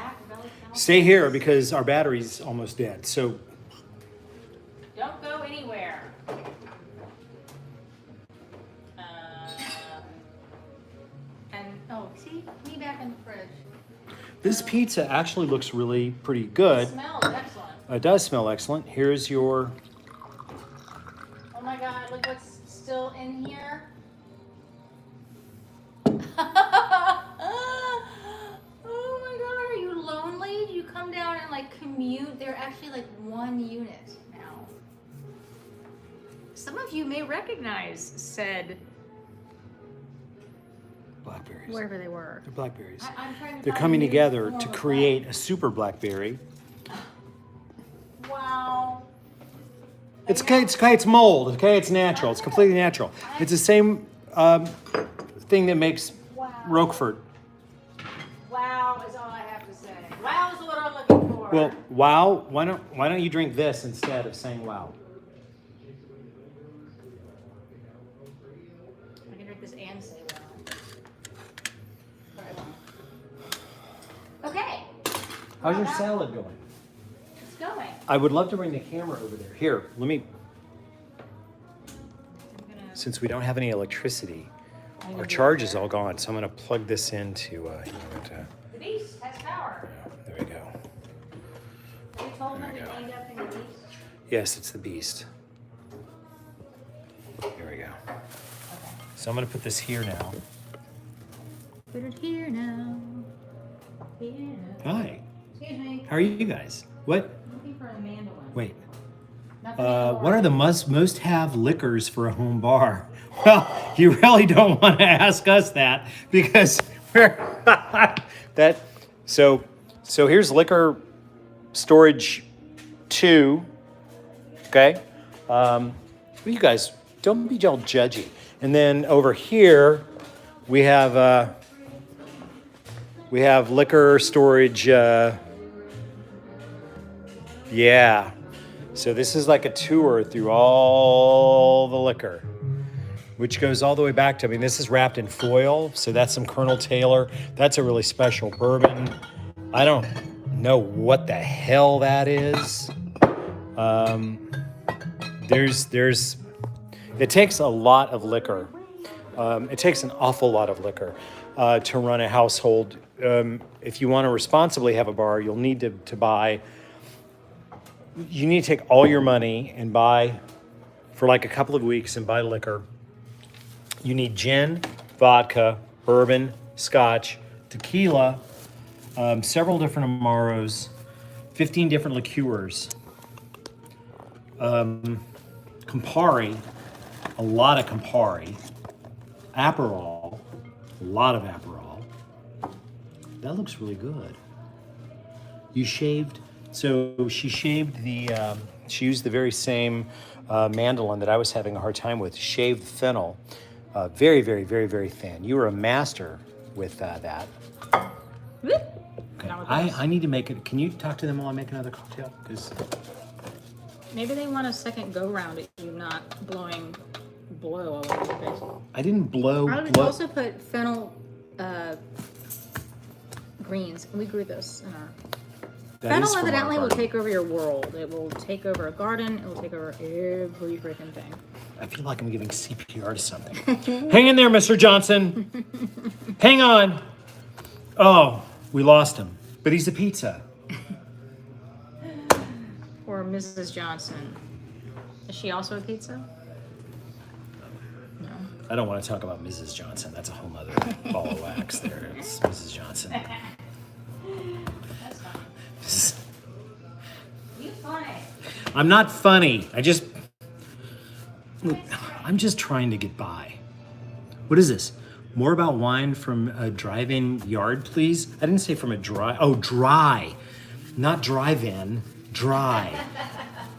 Stay here because our battery's almost dead. So Don't go anywhere. See, me back in the fridge. this pizza actually looks really pretty good. It smells excellent. It does smell excellent. Here's your... Oh my God, look what's still in here. Oh my God, are you lonely? Do you come down and like commute? They're actually like one unit now. Some of you may recognize said Blackberries. wherever they were. They're blackberries. I'm trying to They're find coming new together form to of create a super blackberry. Wow. It's okay. It's mold. Okay, it's natural. It's completely natural. It's the same thing that makes Roquefort. Wow is all I have to say. Wow is what I'm looking for. Well, wow. Why don't you drink this instead of saying wow? I can drink this and say wow. Okay. How's your salad going? It's going. I would love to bring the camera over there. Here, let me. Since we don't have any electricity, our charge is all gone. So I'm going to plug this into. The beast has power. There we go. You told them we named up in the beast? Yes, it's the beast. Here we go. So I'm going to put this here now. Put it here now. Here now. Hi. Excuse me. How are you guys? What? Looking for a mandolin. Wait. Not the mandolin. What are the most have liquors for a home bar? Well, you really don't want to ask us that because we're that. So here's liquor storage 2. Okay. You guys don't be all judgy. And then over here we have liquor storage. Yeah. So this is like a tour through all the liquor, which goes all the way back to, this is wrapped in foil. So that's some Colonel Taylor. That's a really special bourbon. I don't know what the hell that is. It takes a lot of liquor. It takes an awful lot of liquor to run a household. If you want to responsibly have a bar, you'll need to buy. You need to take all your money and buy for like a couple of weeks and buy liquor. You need gin, vodka, bourbon, scotch, tequila, several different Amaros, 15 different liqueurs, Campari, a lot of Campari, Aperol, a lot of Aperol. That looks really good. You shaved. So she shaved she used the very same mandolin that I was having a hard time with, shaved fennel, very, very, very, very thin. You were a master with that. Okay. I need to make it, can you talk to them while I make another cocktail? Because Maybe they want a second go round at you not blow all over your face. I didn't blow. I would also put fennel greens. We grew this in our. Fennel evidently will take over your world. It will take over a garden. It will take over every freaking thing. I feel like I'm giving CPR to something. Hang in there, Mr. Johnson. Hang on. Oh, we lost him. But he's a pizza. Or Mrs. Johnson. Is she also a pizza? No. I don't want to talk about Mrs. Johnson. That's a whole other ball of wax there. It's Mrs. Johnson. That's fine. You funny. I'm not funny. I'm just trying to get by. What is this? More about wine from a drive-in yard, please? I didn't say from a dry. Not drive-in, dry.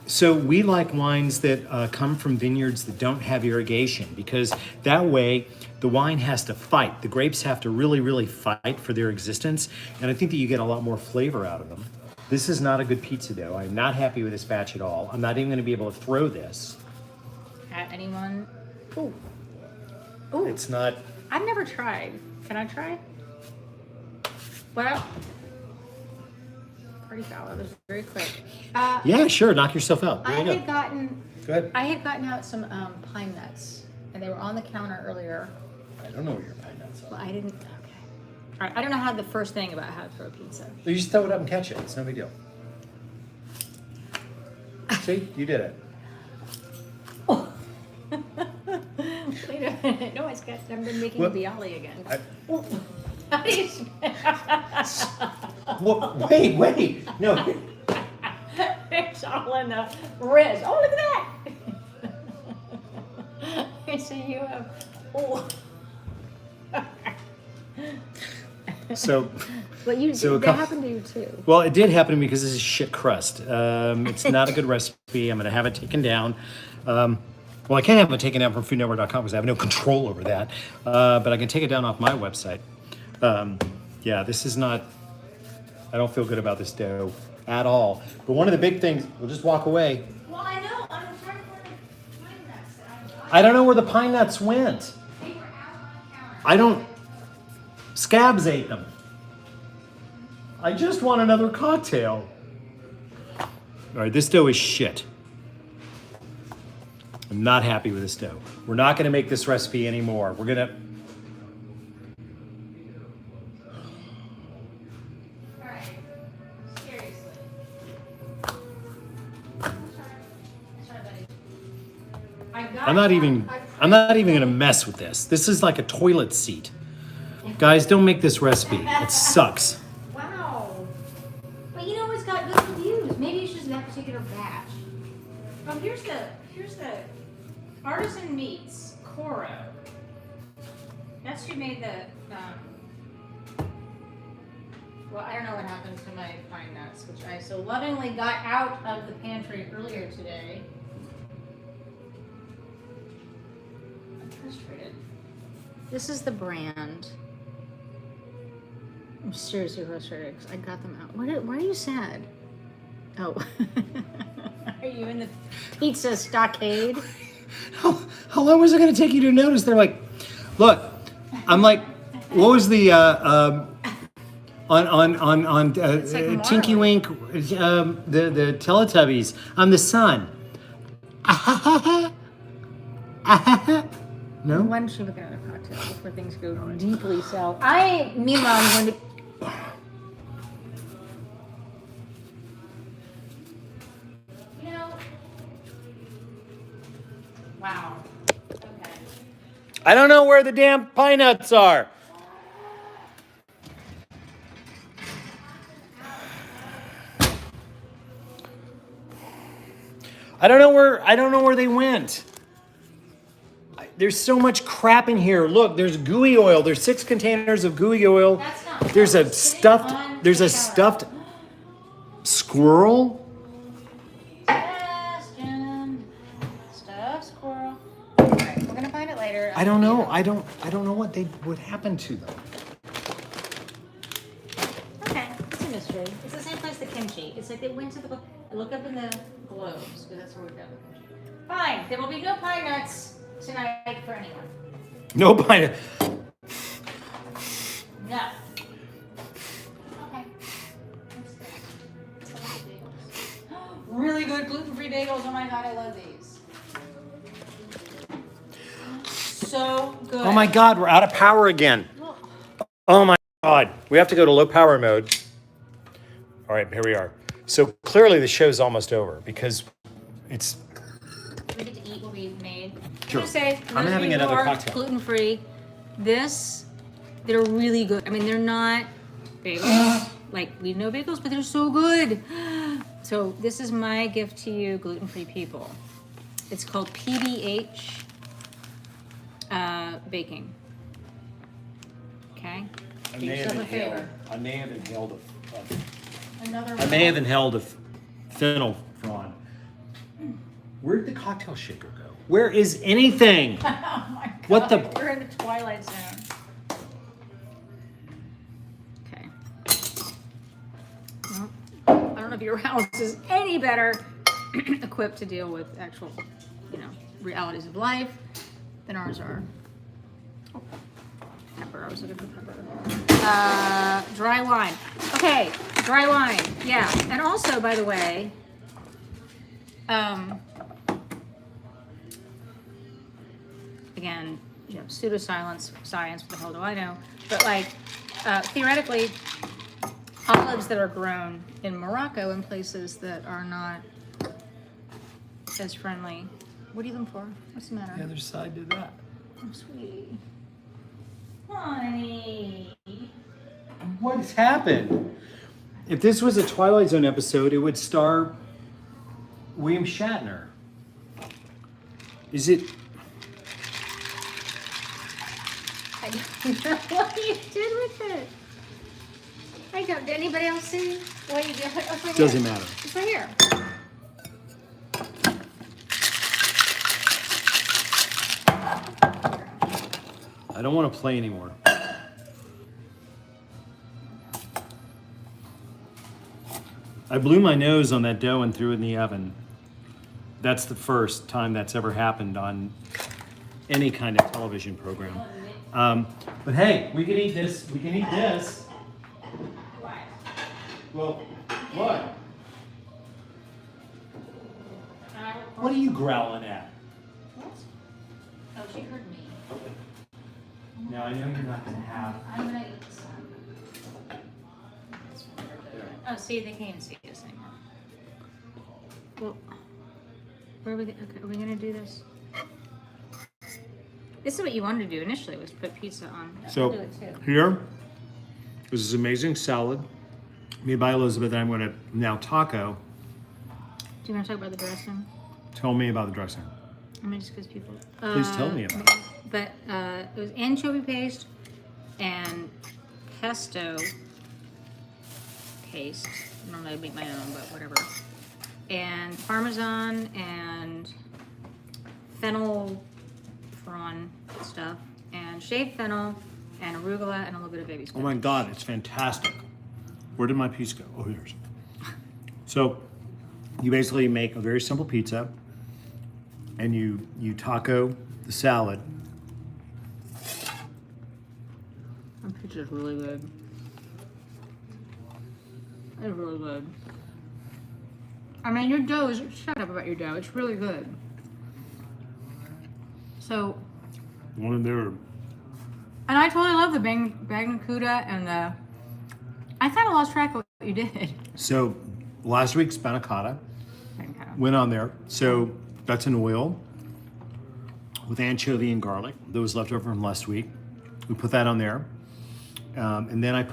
So we like wines that come from vineyards that don't have irrigation, because that way the wine has to fight. The grapes have to really, really fight for their existence. And I think that you get a lot more flavor out of them. This is not a good pizza dough. I'm not happy with this batch at all. I'm not even gonna be able to throw this. At anyone? Ooh. Ooh. It's not. I've never tried. Can I try? Well, pretty foul. It was very quick. Yeah, sure. Knock yourself out. There I you go. had gotten. Go ahead. I had gotten out some pine nuts, and they were on the counter earlier. I don't know where your pine nuts are. Well, I didn't. Okay. All right. I don't know how the first thing about how to throw pizza. You just throw it up and catch it. It's no big deal. See, you did it. Wait a minute. No, I've been making What? bialy again. How do you wait. No. It's all in the wrist. Oh, look at that. I see you have. Oh. So. But you, So that happened to you too. Well, it did happen to me because this is shit crust. It's not a good recipe. I'm going to have it taken down. Well, I can't have it taken down from foodnetwork.com because I have no control over that. But I can take it down off my website. Yeah, this is not, I don't feel good about this dough at all. But one of the big things, we'll just walk away. Well, I know. I'm trying to find the pine nuts. I don't know where the pine nuts went. They were out on the counter. I don't, Scabs ate them. I just want another cocktail. All right, this dough is shit. I'm not happy with this dough. We're not going to make this recipe anymore. We're going to... All right. Seriously. Sorry, buddy. I'm not even going to mess with this. This is like a toilet seat. Guys, don't make this recipe. It sucks. Wow. But you know it's got good reviews. Maybe it's just that particular batch. Oh, here's the Artisan Meats Coro. That's who made the well, I don't know what happened to my pine nuts, which I so lovingly got out of the pantry earlier today. I'm frustrated. This is the brand. I'm seriously frustrated because I got them out. Why are you sad? Oh. Are you in the pizza stockade? How long was it going to take you to notice? They're like, look, I'm like, what was the on Tinky Wink, the Teletubbies? I'm the sun. No. Why don't you look at another cocktail before things go deeply south? Meanwhile, I'm going to. You know. Wow. Okay. I don't know where the damn pine nuts are. I don't know where they went. There's so much crap in here. Look, there's gooey oil. There's 6 containers of gooey oil. That's not. There's a Squirrel. squirrel. Question. Stuffed squirrel. Alright, we're gonna find it later. I don't know. I don't know what happened to them. Okay, it's a mystery. It's the same place the kimchi. It's like they went to the look up in the globes. because that's where we've done. Fine, there will be no pine nuts tonight for anyone. No pine. No. Okay. Really good gluten-free bagels. Oh my god, I love these. So good. Oh my God, we're out of power again. Oh my God, we have to go to low power mode. All right, here we are. So clearly the show's almost over because it's. We get to eat what we made. Sure. I'm gonna say, I'm having another cocktail. Gluten-free. They're really good. I mean, they're not bagels like we know bagels, but they're so good. So this is my gift to you, gluten-free people. It's called PBH baking. Okay. Do yourself a favor. I may have inhaled Another. I may have inhaled a fennel frond. Where'd the cocktail shaker go? Where is anything? Oh my god. What the? We're in the twilight zone. Okay. Well, I don't know if your house is any better equipped to deal with actual, realities of life than ours are. Oh, pepper. I was looking for pepper. Dry wine. Okay, dry wine. Yeah, and also, by the way, again, pseudoscience, science, what the hell do I know? But theoretically, olives that are grown in Morocco and places that are not as friendly. What are you looking for? What's the matter? The other side did that. Oh, sweetie. Honey. What has happened? If this was a Twilight Zone episode, it would star William Shatner. Is it? I don't know what you did with it. I don't. Did anybody else see what you did? Oh, it's right Doesn't here. matter. It's right here. I don't want to play anymore. I blew my nose on that dough and threw it in the oven. That's the first time that's ever happened on any kind of television program. But hey, we can eat this. We can eat this. Well, what? What are you growling at? What? Oh, she heard me. Now I know you're not gonna have. I'm gonna eat some. Oh, see, they can't even see us anymore. Well, where are we? Okay, are we gonna do this? This is what you wanted to do initially, was put pizza on. I'll So do it too. here is this amazing salad made by Elizabeth that I'm gonna now taco. Do you want to talk about the dressing? Tell me about the dressing. I mean, just because people. Please tell me about it. But it was anchovy paste and pesto paste. Normally I make my own, but whatever. And Parmesan and fennel prawn stuff, and shaved fennel and arugula and a little bit of baby Oh spinach. my God, it's fantastic. Where did my piece go? Oh, here's. So you basically make a very simple pizza and you taco the salad. That pizza's really good. It's really good. I mean, your dough is, shut up about your dough. It's really good. So, One of their. and I totally love the bagnacuda and the, I kind of lost track of what you did. So last week's panna cotta went on there. So that's an oil with anchovy and garlic that was left over from last week. We put that on there. And then I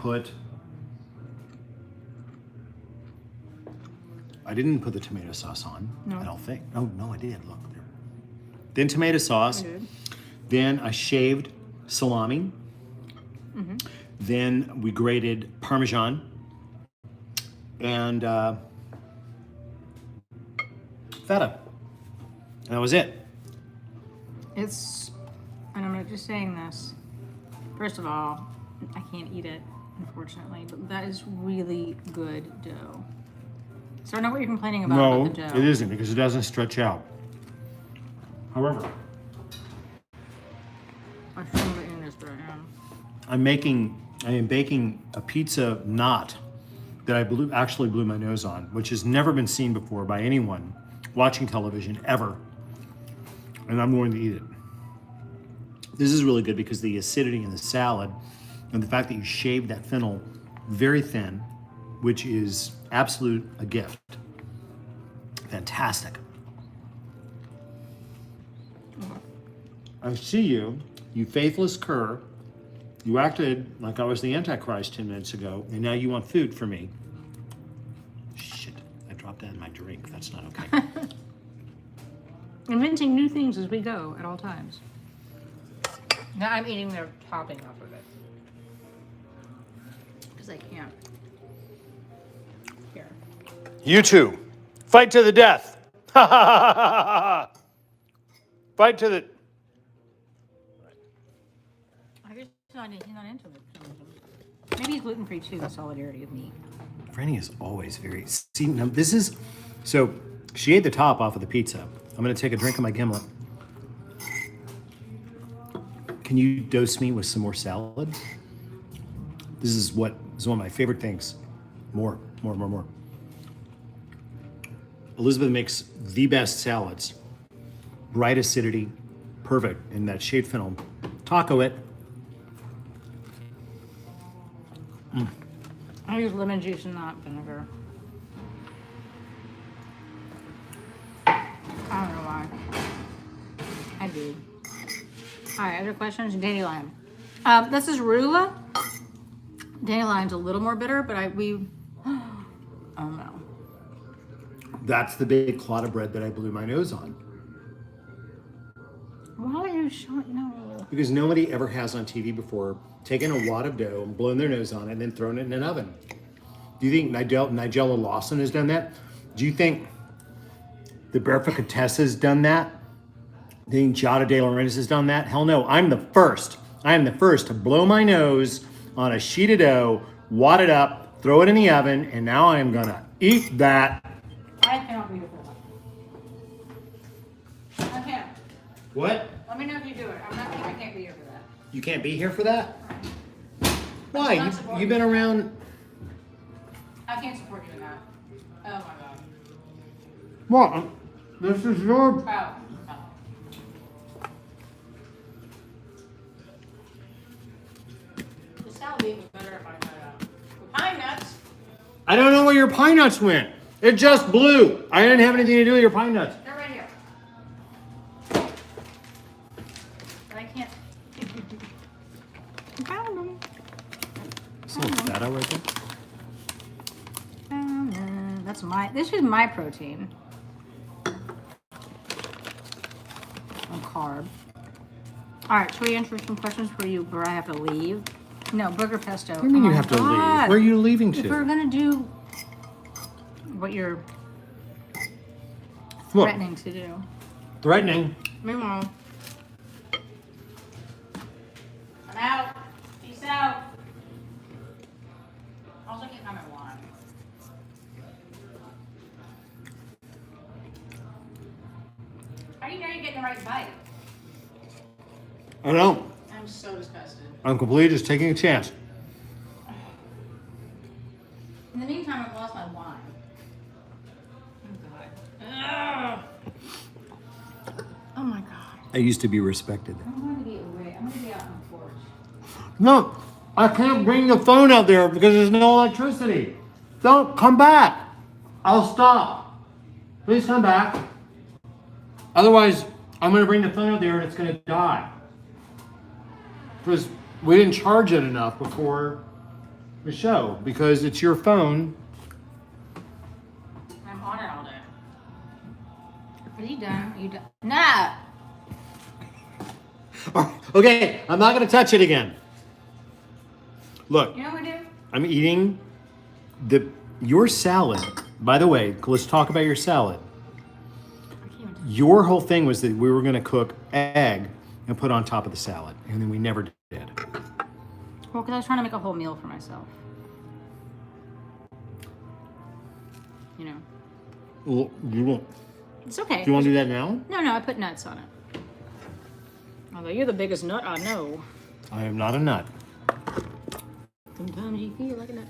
didn't put the tomato sauce on, No. I don't think. Oh, no, I did. Look there. Then tomato sauce. I did. Then I shaved salami. Mm-hmm. Then we grated Parmesan. And feta. And that was it. It's, and I'm just saying this. First of all, I can't eat it, unfortunately, but that is really good dough. So I know what you're complaining about the dough. it isn't because it doesn't stretch out. However, I shouldn't be eating this right now. I am baking a pizza knot that I actually blew my nose on, which has never been seen before by anyone watching television ever. And I'm going to eat it. This is really good because the acidity in the salad and the fact that you shaved that fennel very thin, which is absolute a gift. Fantastic. I see you, you faithless cur. You acted like I was the Antichrist 10 minutes ago, and now you want food for me. Shit, I dropped that in my drink. That's not okay. Inventing new things as we go at all times. Now I'm eating their topping off of it. Because I can't. Here. You two, fight to the death. Ha ha ha ha ha. Fight to the... I guess he's not into it. Maybe he's gluten-free too, the solidarity of meat. Franny is always very... See, now this is... So, she ate the top off of the pizza. I'm going to take a drink of my gimlet. Can you dose me with some more salad? This is one of my favorite things. More. Elizabeth makes the best salads. Bright acidity, perfect, and that shaved fennel. Taco it. I use lemon juice and not vinegar. I don't know why. I do. All right, other questions? Dandelion. This is rula. Dandelion's a little more bitter, but oh no. That's the big clot of bread that I blew my nose on. Why are you showing? No. Because nobody ever has on TV before taken a wad of dough and blown their nose on it and then thrown it in an oven. Do you think Nigella Lawson has done that? Do you think the Barefoot Contessa has done that? Do you think Giada De Laurentiis has done that? Hell no, I'm the first. I am the first to blow my nose on a sheet of dough, wad it up, throw it in the oven, and now I am gonna eat that. I cannot be here for that. I can't. What? Let me know if you do it. I can't be here for that. You can't be here for that? Why? Not supporting You've been around. I can't support you in that. Oh my god. What? This is your. Oh. The salad would be better if I had pine nuts. I don't know where your pine nuts went. It just blew. I didn't have anything to do with your pine nuts. They're right here. But I can't. I found them. It's a little fat out right there. Found them. This is my protein. And carb. All right, should we answer some questions for you where I have to leave? No, burger pesto. What do you mean you have to leave? Where are you leaving If we're to? gonna do what you're Look, threatening to do. threatening. Meanwhile, I'm out. Peace out. Also can't find my wine. How do you know you're getting the right bite? I know. I'm so disgusted. I'm completely just taking a chance. In the meantime, I've lost my wine. Oh god. Ugh. Oh my god. I used to be respected. I'm going to be away. I'm going to be out on the porch. No, I can't bring the phone out there because there's no electricity. Don't come back. I'll stop. Please come back. Otherwise, I'm going to bring the phone out there and it's going to die. Because we didn't charge it enough before the show because it's your phone. I'm on it all day. Are you done? Are you done? No! Okay, I'm not going to touch it again. Look, You know what we do? I'm eating your salad. By the way, let's talk about your salad. I can't even Your whole thing was that we were going to cook egg and put on top of the salad, and then we never did. Well, because I was trying to make a whole meal for myself. You know. Well, you won't. It's okay. Do you want to do that now? No, I put nuts on it. Although you're the biggest nut I know. I am not a nut. Sometimes you feel like a nut.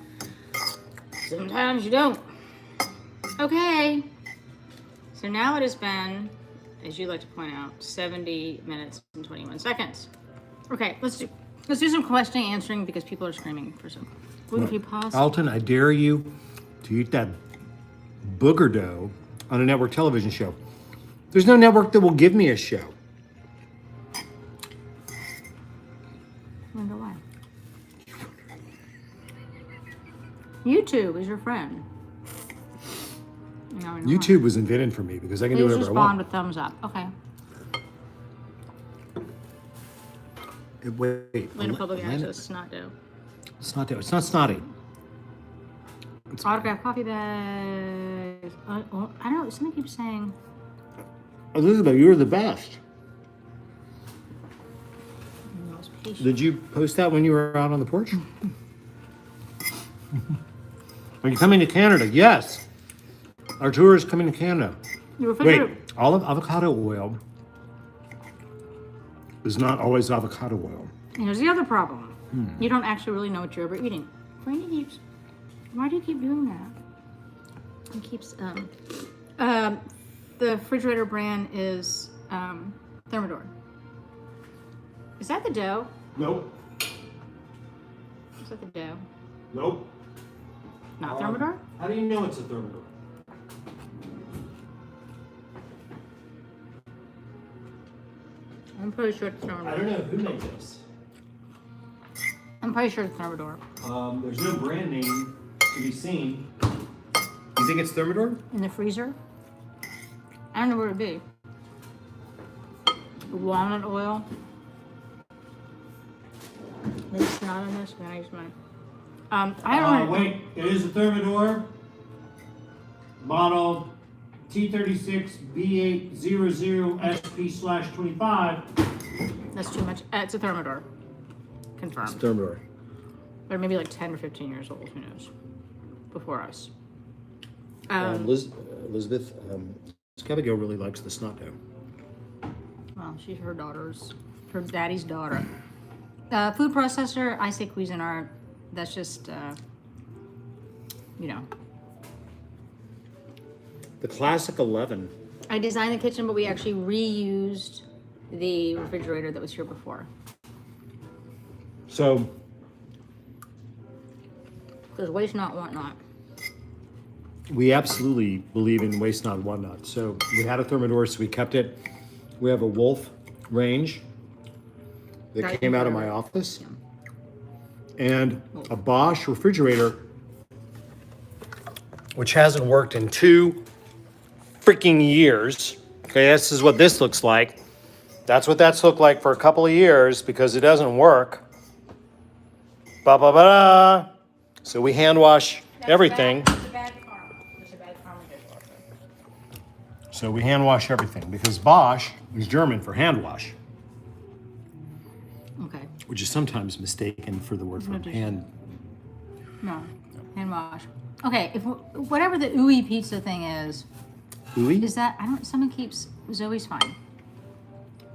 Sometimes you don't. Okay. So now it has been, as you like to point out, 70 minutes and 21 seconds. Okay, let's do some question answering because people are screaming for some gluten-free pasta. Alton, I dare you to eat that booger dough on a network television show. There's no network that will give me a show. I wonder why. YouTube is your friend. No, YouTube was invented for me because I can do please whatever I respond want. with thumbs up. Okay. Wait. Later public access, snot dough. It's not dough. It's not snotty. Autograph coffee bags. I don't know. Somebody keeps saying. Elizabeth, you're the best. I was patient. Did you post that when you were out on the porch? Are you coming to Canada? Yes. Our tour is coming to Canada. Your refrigerator. Wait, all of avocado oil is not always avocado oil. Here's the other problem. You don't actually really know what you're ever eating. Brandy keeps. Why do you keep doing that? It keeps. The refrigerator brand is Thermador. Is that the dough? Nope. Is that the dough? Nope. Not Thermador? How do you know it's a Thermador? I'm pretty sure it's I don't Thermador. know who made this. I'm pretty sure it's Thermador. There's no brand name to be seen. You think it's Thermador? In the freezer? I don't know where it'd be. Walnut oil. It's not on this. Can I use mine? I don't know. Wait, it is a Thermador. Model T36B800SP/25. That's too much. It's a Thermador. Confirmed. Thermador. They're maybe like 10 or 15 years old. Who knows? Before us. Elizabeth, Scabigail really likes the snot dough. Well, she's her daddy's daughter. Food processor, I say Cuisinart. That's just, The Classic 11. I designed the kitchen, but we actually reused the refrigerator that was here before. So, Because waste not, want not. we absolutely believe in waste not, want not. So, we had a Thermador, so we kept it. We have a Wolf range that came out of my office. And a Bosch refrigerator, which hasn't worked in 2 freaking years. Okay, this is what this looks like. That's what that's looked like for a couple of years because it doesn't work. Ba-ba-ba-da. So we hand wash everything. That's a bad karma. That's a bad karma dishwasher. So we hand wash everything because Bosch is German for hand wash, Okay. which is sometimes mistaken for the word for hand. No. Hand wash. Okay, if whatever the ooey pizza thing is Ooey? that, someone keeps, Zoe's fine.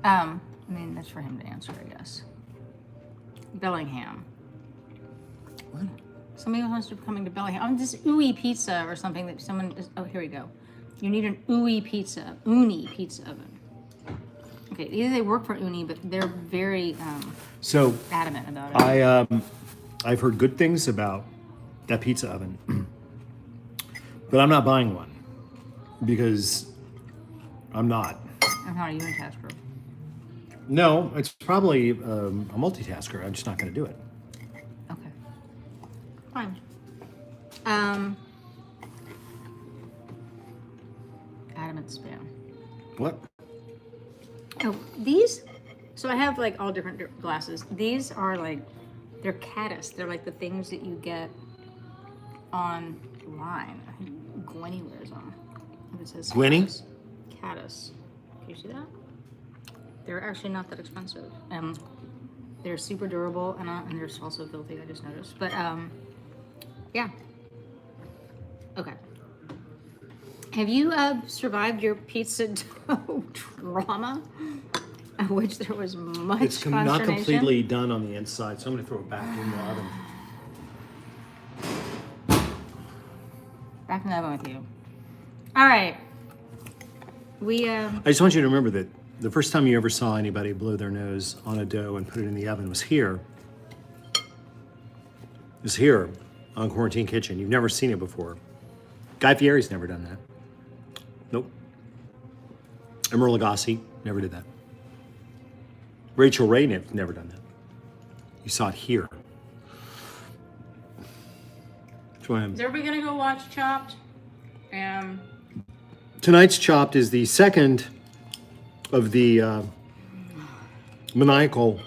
I mean, that's for him to answer, I guess. Bellingham. What? Somebody wants to be coming to Bellingham. This ooey pizza or something that someone is, oh, here we go. You need an uni pizza oven. Okay, either they work for Uni, but they're very So adamant about it. I've heard good things about that pizza oven, but I'm not buying one because I'm not. I'm not a unitasker. No, it's probably a multitasker. I'm just not going to do it. Okay. Fine. Adamant spam. What? Oh, these? So I have like all different glasses. These are like, they're caddis. They're like the things that you get online. I think Gwenny wears them. And it says Gwenny? Caddis. Can you see that? They're actually not that expensive. They're super durable and they're also filthy, I just noticed. But yeah. Okay. Have you survived your pizza dough trauma, of which there was much It's not consternation? completely done on the inside, so I'm going to throw it back in the oven. Back in the oven with you. All right. We I just want you to remember that the first time you ever saw anybody blow their nose on a dough and put it in the oven was here. It was here on Quarantine Kitchen. You've never seen it before. Guy Fieri's never done that. Nope. Emeril Lagasse never did that. Rachel Ray never done that. You saw it here. is everybody gonna go watch Chopped? Tonight's Chopped is the second of the maniacal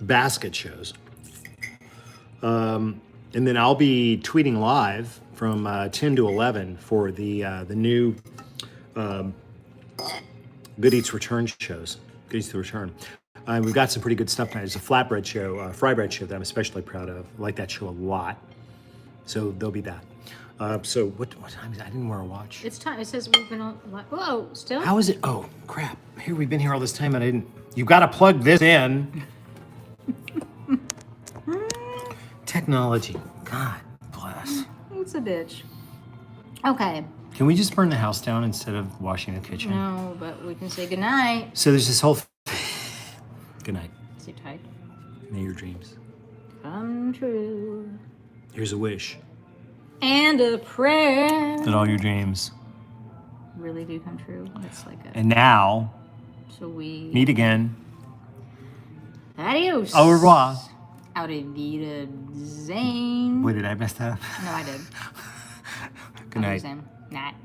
basket shows. And then I'll be tweeting live from 10 to 11 for the new Good Eats Return shows. Good Eats to Return. We've got some pretty good stuff tonight. It's a flatbread show, fry bread show that I'm especially proud of. I like that show a lot. So there'll be that. So what time is it? I didn't wear a watch. It's time. It says we've been on. Whoa, still? How is it? Oh, crap. Here, we've been here all this time and I didn't. You got to plug this in. Technology. God bless. It's a bitch. Okay. Can we just burn the house down instead of washing the kitchen? No, but we can say goodnight. So there's this whole. Good night. Sit tight. May your dreams Come true. Here's a wish And a prayer. that all your dreams Really do come true. It's like a. and now So we. meet again. Adios. Au revoir. Out of Vida Zane. Wait, did I mess that up? No, I did. Good night. Night.